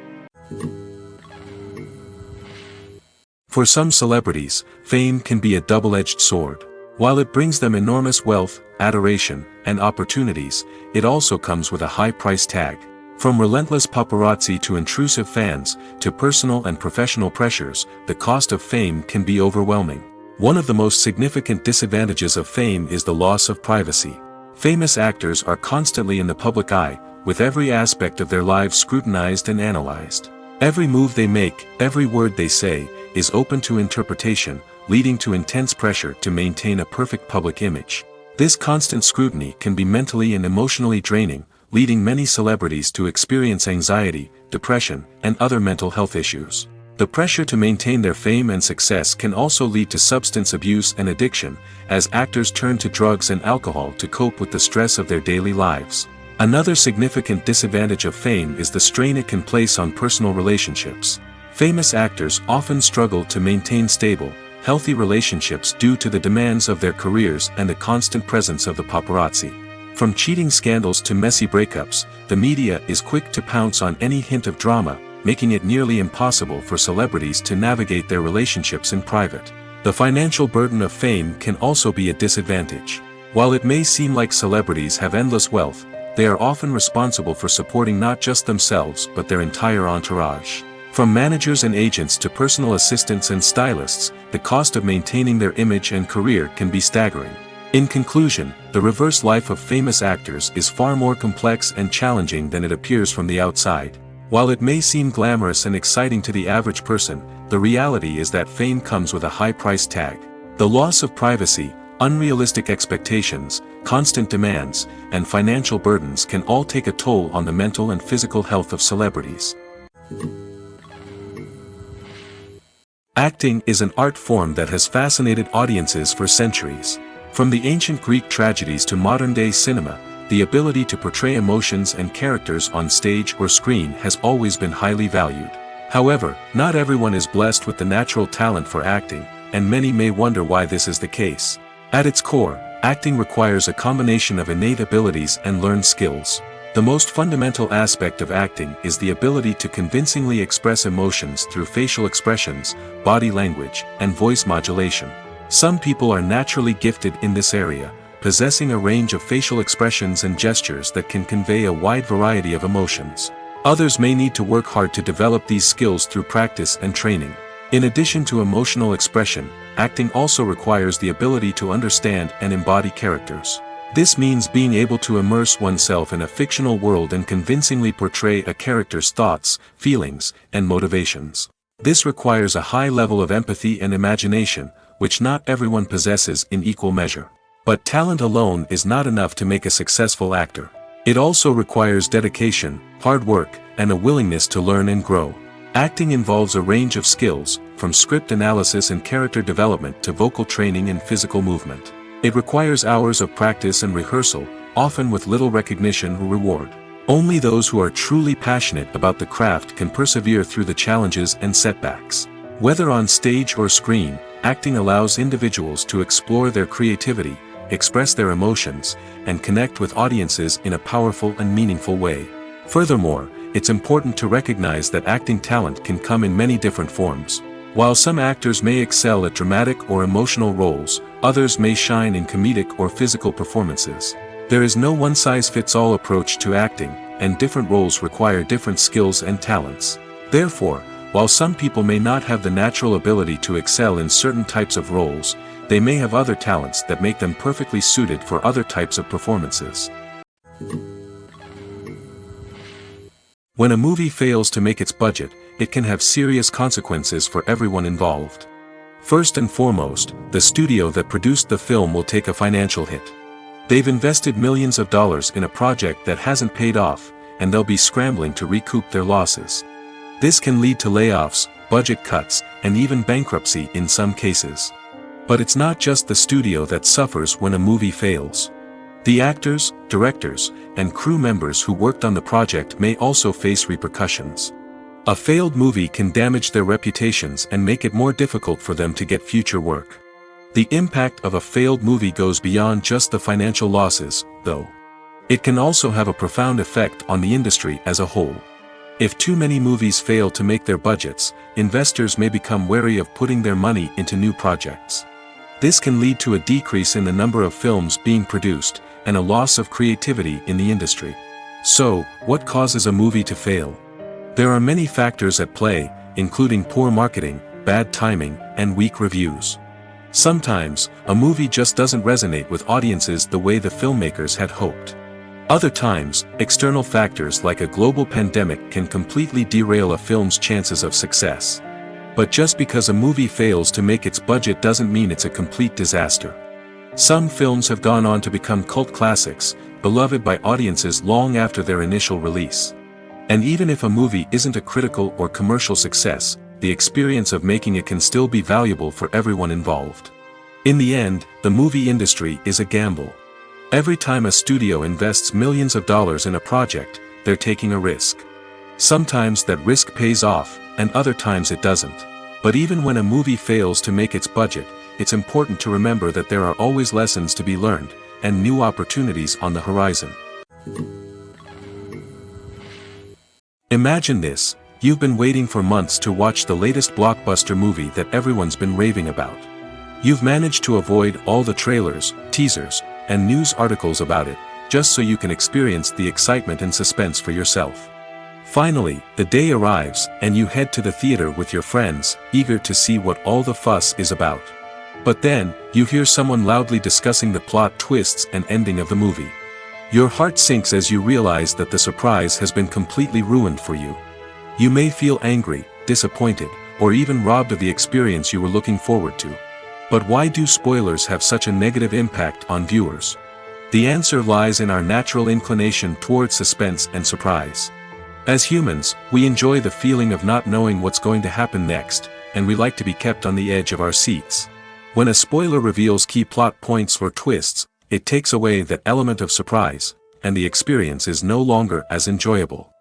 [SPEAKER 1] For some celebrities, fame can be a double-edged sword. While it brings them enormous wealth, adoration, and opportunities, it also comes with a high price tag. From relentless paparazzi to intrusive fans, to personal and professional pressures, the cost of fame can be overwhelming. One of the most significant disadvantages of fame is the loss of privacy. Famous actors are constantly in the public eye, with every aspect of their lives scrutinized and analyzed. Every move they make, every word they say, is open to interpretation, leading to intense pressure to maintain a perfect public image. This constant scrutiny can be mentally and emotionally draining, leading many celebrities to experience anxiety, depression, and other mental health issues. The pressure to maintain their fame and success can also lead to substance abuse and addiction, as actors turn to drugs and alcohol to cope with the stress of their daily lives. Another significant disadvantage of fame is the strain it can place on personal relationships. Famous actors often struggle to maintain stable, healthy relationships due to the demands of their careers and the constant presence of the paparazzi. From cheating scandals to messy breakups, the media is quick to pounce on any hint of drama, making it nearly impossible for celebrities to navigate their relationships in private. The financial burden of fame can also be a disadvantage. While it may seem like celebrities have endless wealth, they are often responsible for supporting not just themselves but their entire entourage. From managers and agents to personal assistants and stylists, the cost of maintaining their image and career can be staggering. In conclusion, the reverse life of famous actors is far more complex and challenging than it appears from the outside. While it may seem glamorous and exciting to the average person, the reality is that fame comes with a high price tag. The loss of privacy, unrealistic expectations, constant demands, and financial burdens can all take a toll on the mental and physical health of celebrities. Acting is an art form that has fascinated audiences for centuries. From the ancient Greek tragedies to modern-day cinema, the ability to portray emotions and characters on stage or screen has always been highly valued. However, not everyone is blessed with the natural talent for acting, and many may wonder why this is the case. At its core, acting requires a combination of innate abilities and learned skills. The most fundamental aspect of acting is the ability to convincingly express emotions through facial expressions, body language, and voice modulation. Some people are naturally gifted in this area, possessing a range of facial expressions and gestures that can convey a wide variety of emotions. Others may need to work hard to develop these skills through practice and training. In addition to emotional expression, acting also requires the ability to understand and embody characters. This means being able to immerse oneself in a fictional world and convincingly portray a character's thoughts, feelings, and motivations. This requires a high level of empathy and imagination, which not everyone possesses in equal measure. But talent alone is not enough to make a successful actor. It also requires dedication, hard work, and a willingness to learn and grow. Acting involves a range of skills, from script analysis and character development to vocal training and physical movement. It requires hours of practice and rehearsal, often with little recognition or reward. Only those who are truly passionate about the craft can persevere through the challenges and setbacks. Whether on stage or screen, acting allows individuals to explore their creativity, express their emotions, and connect with audiences in a powerful and meaningful way. Furthermore, it's important to recognize that acting talent can come in many different forms. While some actors may excel at dramatic or emotional roles, others may shine in comedic or physical performances. There is no one-size-fits-all approach to acting, and different roles require different skills and talents. Therefore, while some people may not have the natural ability to excel in certain types of roles, they may have other talents that make them perfectly suited for other types of performances. When a movie fails to make its budget, it can have serious consequences for everyone involved. First and foremost, the studio that produced the film will take a financial hit. They've invested millions of dollars in a project that hasn't paid off, and they'll be scrambling to recoup their losses. This can lead to layoffs, budget cuts, and even bankruptcy in some cases. But it's not just the studio that suffers when a movie fails. The actors, directors, and crew members who worked on the project may also face repercussions. A failed movie can damage their reputations and make it more difficult for them to get future work. The impact of a failed movie goes beyond just the financial losses, though. It can also have a profound effect on the industry as a whole. If too many movies fail to make their budgets, investors may become wary of putting their money into new projects. This can lead to a decrease in the number of films being produced, and a loss of creativity in the industry. So, what causes a movie to fail? There are many factors at play, including poor marketing, bad timing, and weak reviews. Sometimes, a movie just doesn't resonate with audiences the way the filmmakers had hoped. Other times, external factors like a global pandemic can completely derail a film's chances of success. But just because a movie fails to make its budget doesn't mean it's a complete disaster. Some films have gone on to become cult classics, beloved by audiences long after their initial release. And even if a movie isn't a critical or commercial success, the experience of making it can still be valuable for everyone involved. In the end, the movie industry is a gamble. Every time a studio invests millions of dollars in a project, they're taking a risk. Sometimes that risk pays off, and other times it doesn't. But even when a movie fails to make its budget, it's important to remember that there are always lessons to be learned, and new opportunities on the horizon. Imagine this: you've been waiting for months to watch the latest blockbuster movie that everyone's been raving about. You've managed to avoid all the trailers, teasers, and news articles about it, just so you can experience the excitement and suspense for yourself. Finally, the day arrives, and you head to the theater with your friends, eager to see what all the fuss is about. But then, you hear someone loudly discussing the plot twists and ending of the movie. Your heart sinks as you realize that the surprise has been completely ruined for you. You may feel angry, disappointed, or even robbed of the experience you were looking forward to. But why do spoilers have such a negative impact on viewers? The answer lies in our natural inclination toward suspense and surprise. As humans, we enjoy the feeling of not knowing what's going to happen next, and we like to be kept on the edge of our seats. When a spoiler reveals key plot points or twists, it takes away that element of surprise, and the experience is no longer as enjoyable.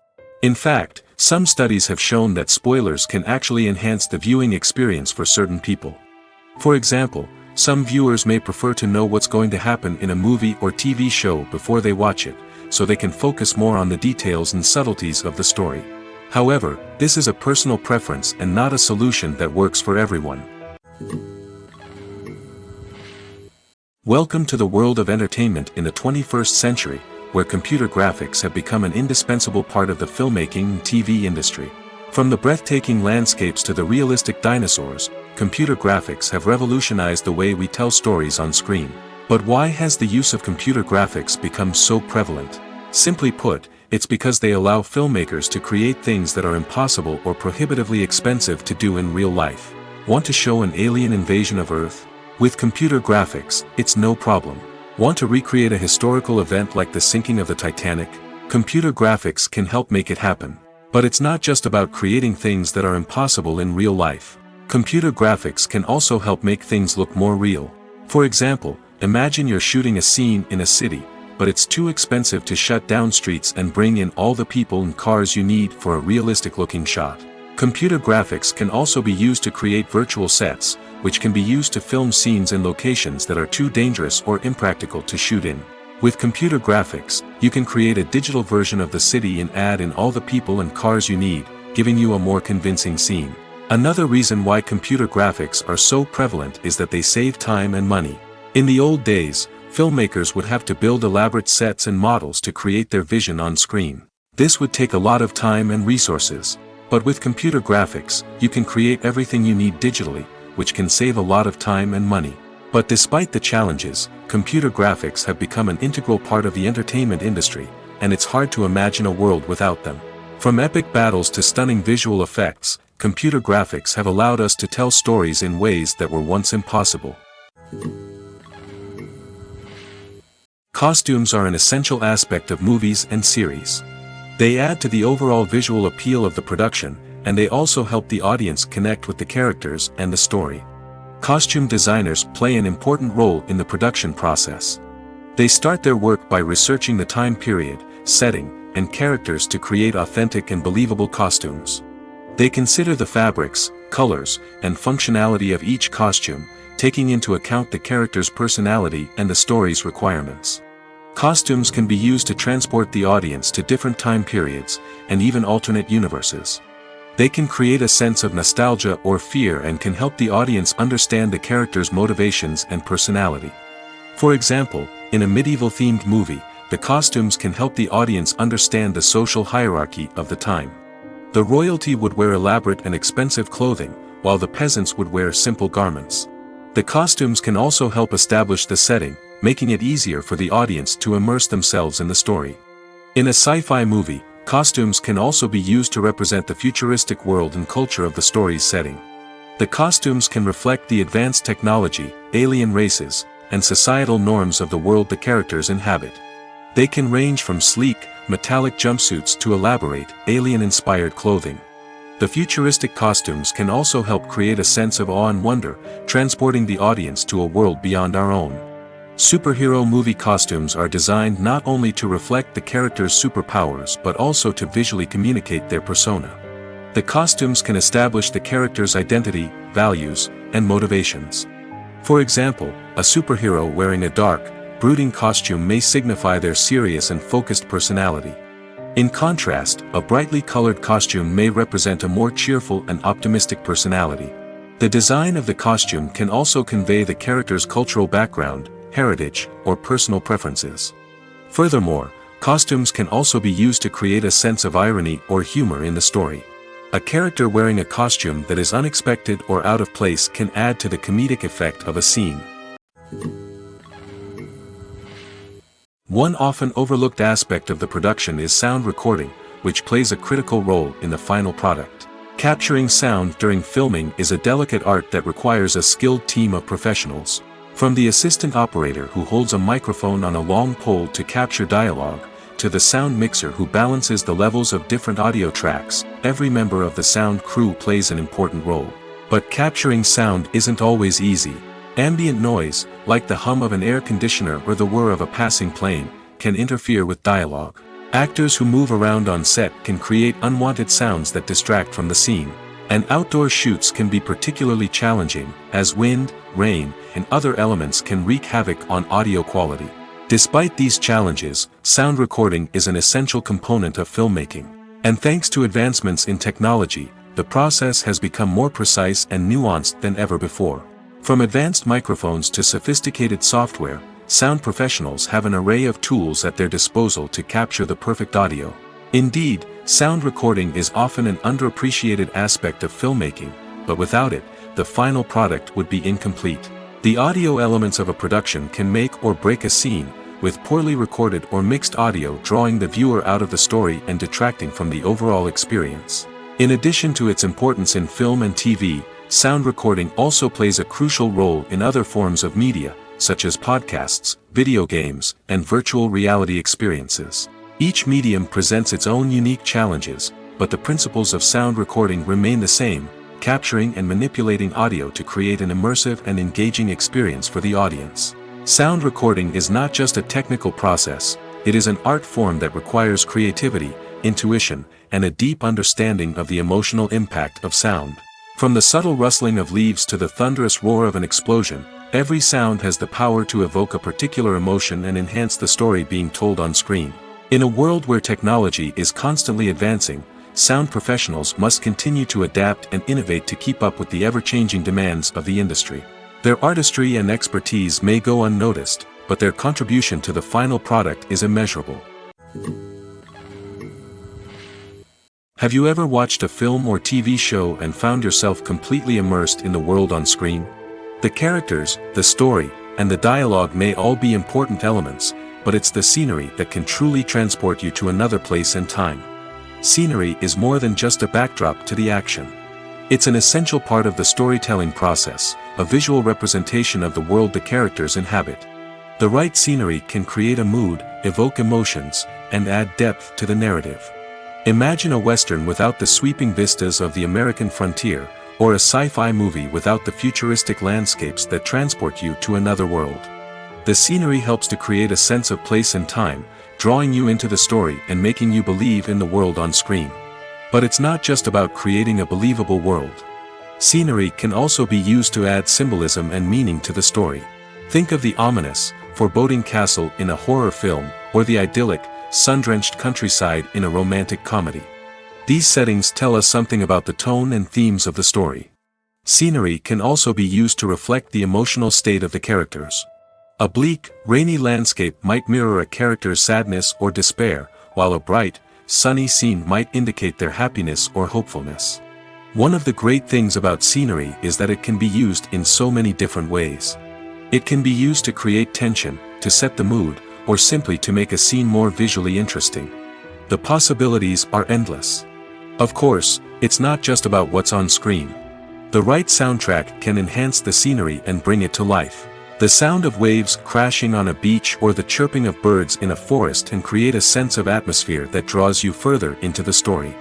[SPEAKER 1] In fact, some studies have shown that spoilers can actually enhance the viewing experience for certain people. For example, some viewers may prefer to know what's going to happen in a movie or TV show before they watch it, so they can focus more on the details and subtleties of the story. However, this is a personal preference and not a solution that works for everyone. Welcome to the world of entertainment in the 21st century, where computer graphics have become an indispensable part of the filmmaking and TV industry. From the breathtaking landscapes to the realistic dinosaurs, computer graphics have revolutionized the way we tell stories on screen. But why has the use of computer graphics become so prevalent? Simply put, it's because they allow filmmakers to create things that are impossible or prohibitively expensive to do in real life. Want to show an alien invasion of Earth? With computer graphics, it's no problem. Want to recreate a historical event like the sinking of the Titanic? Computer graphics can help make it happen. But it's not just about creating things that are impossible in real life. Computer graphics can also help make things look more real. For example, imagine you're shooting a scene in a city, but it's too expensive to shut down streets and bring in all the people and cars you need for a realistic-looking shot. Computer graphics can also be used to create virtual sets, which can be used to film scenes in locations that are too dangerous or impractical to shoot in. With computer graphics, you can create a digital version of the city and add in all the people and cars you need, giving you a more convincing scene. Another reason why computer graphics are so prevalent is that they save time and money. In the old days, filmmakers would have to build elaborate sets and models to create their vision on screen. This would take a lot of time and resources. But with computer graphics, you can create everything you need digitally, which can save a lot of time and money. But despite the challenges, computer graphics have become an integral part of the entertainment industry, and it's hard to imagine a world without them. From epic battles to stunning visual effects, computer graphics have allowed us to tell stories in ways that were once impossible. Costumes are an essential aspect of movies and series. They add to the overall visual appeal of the production, and they also help the audience connect with the characters and the story. Costume designers play an important role in the production process. They start their work by researching the time period, setting, and characters to create authentic and believable costumes. They consider the fabrics, colors, and functionality of each costume, taking into account the character's personality and the story's requirements. Costumes can be used to transport the audience to different time periods, and even alternate universes. They can create a sense of nostalgia or fear and can help the audience understand the character's motivations and personality. For example, in a medieval-themed movie, the costumes can help the audience understand the social hierarchy of the time. The royalty would wear elaborate and expensive clothing, while the peasants would wear simple garments. The costumes can also help establish the setting, making it easier for the audience to immerse themselves in the story. In a sci-fi movie, costumes can also be used to represent the futuristic world and culture of the story's setting. The costumes can reflect the advanced technology, alien races, and societal norms of the world the characters inhabit. They can range from sleek, metallic jumpsuits to elaborate, alien-inspired clothing. The futuristic costumes can also help create a sense of awe and wonder, transporting the audience to a world beyond our own. Superhero movie costumes are designed not only to reflect the character's superpowers but also to visually communicate their persona. The costumes can establish the character's identity, values, and motivations. For example, a superhero wearing a dark, brooding costume may signify their serious and focused personality. In contrast, a brightly colored costume may represent a more cheerful and optimistic personality. The design of the costume can also convey the character's cultural background, heritage, or personal preferences. Furthermore, costumes can also be used to create a sense of irony or humor in the story. A character wearing a costume that is unexpected or out of place can add to the comedic effect of a scene. One often overlooked aspect of the production is sound recording, which plays a critical role in the final product. Capturing sound during filming is a delicate art that requires a skilled team of professionals. From the assistant operator who holds a microphone on a long pole to capture dialogue, to the sound mixer who balances the levels of different audio tracks, every member of the sound crew plays an important role. But capturing sound isn't always easy. Ambient noise, like the hum of an air conditioner or the whir of a passing plane, can interfere with dialogue. Actors who move around on set can create unwanted sounds that distract from the scene. And outdoor shoots can be particularly challenging, as wind, rain, and other elements can wreak havoc on audio quality. Despite these challenges, sound recording is an essential component of filmmaking. And thanks to advancements in technology, the process has become more precise and nuanced than ever before. From advanced microphones to sophisticated software, sound professionals have an array of tools at their disposal to capture the perfect audio. Indeed, sound recording is often an underappreciated aspect of filmmaking, but without it, the final product would be incomplete. The audio elements of a production can make or break a scene, with poorly recorded or mixed audio drawing the viewer out of the story and detracting from the overall experience. In addition to its importance in film and TV, sound recording also plays a crucial role in other forms of media, such as podcasts, video games, and virtual reality experiences. Each medium presents its own unique challenges, but the principles of sound recording remain the same, capturing and manipulating audio to create an immersive and engaging experience for the audience. Sound recording is not just a technical process, it is an art form that requires creativity, intuition, and a deep understanding of the emotional impact of sound. From the subtle rustling of leaves to the thunderous roar of an explosion, every sound has the power to evoke a particular emotion and enhance the story being told on screen. In a world where technology is constantly advancing, sound professionals must continue to adapt and innovate to keep up with the ever-changing demands of the industry. Their artistry and expertise may go unnoticed, but their contribution to the final product is immeasurable. Have you ever watched a film or TV show and found yourself completely immersed in the world on screen? The characters, the story, and the dialogue may all be important elements, but it's the scenery that can truly transport you to another place and time. Scenery is more than just a backdrop to the action. It's an essential part of the storytelling process, a visual representation of the world the characters inhabit. The right scenery can create a mood, evoke emotions, and add depth to the narrative. Imagine a Western without the sweeping vistas of the American frontier, or a sci-fi movie without the futuristic landscapes that transport you to another world. The scenery helps to create a sense of place and time, drawing you into the story and making you believe in the world on screen. But it's not just about creating a believable world. Scenery can also be used to add symbolism and meaning to the story. Think of the ominous, foreboding castle in a horror film, or the idyllic, sun-drenched countryside in a romantic comedy. These settings tell us something about the tone and themes of the story. Scenery can also be used to reflect the emotional state of the characters. A bleak, rainy landscape might mirror a character's sadness or despair, while a bright, sunny scene might indicate their happiness or hopefulness. One of the great things about scenery is that it can be used in so many different ways. It can be used to create tension, to set the mood, or simply to make a scene more visually interesting. The possibilities are endless. Of course, it's not just about what's on screen. The right soundtrack can enhance the scenery and bring it to life. The sound of waves crashing on a beach or the chirping of birds in a forest can create a sense of atmosphere that draws you further into the story.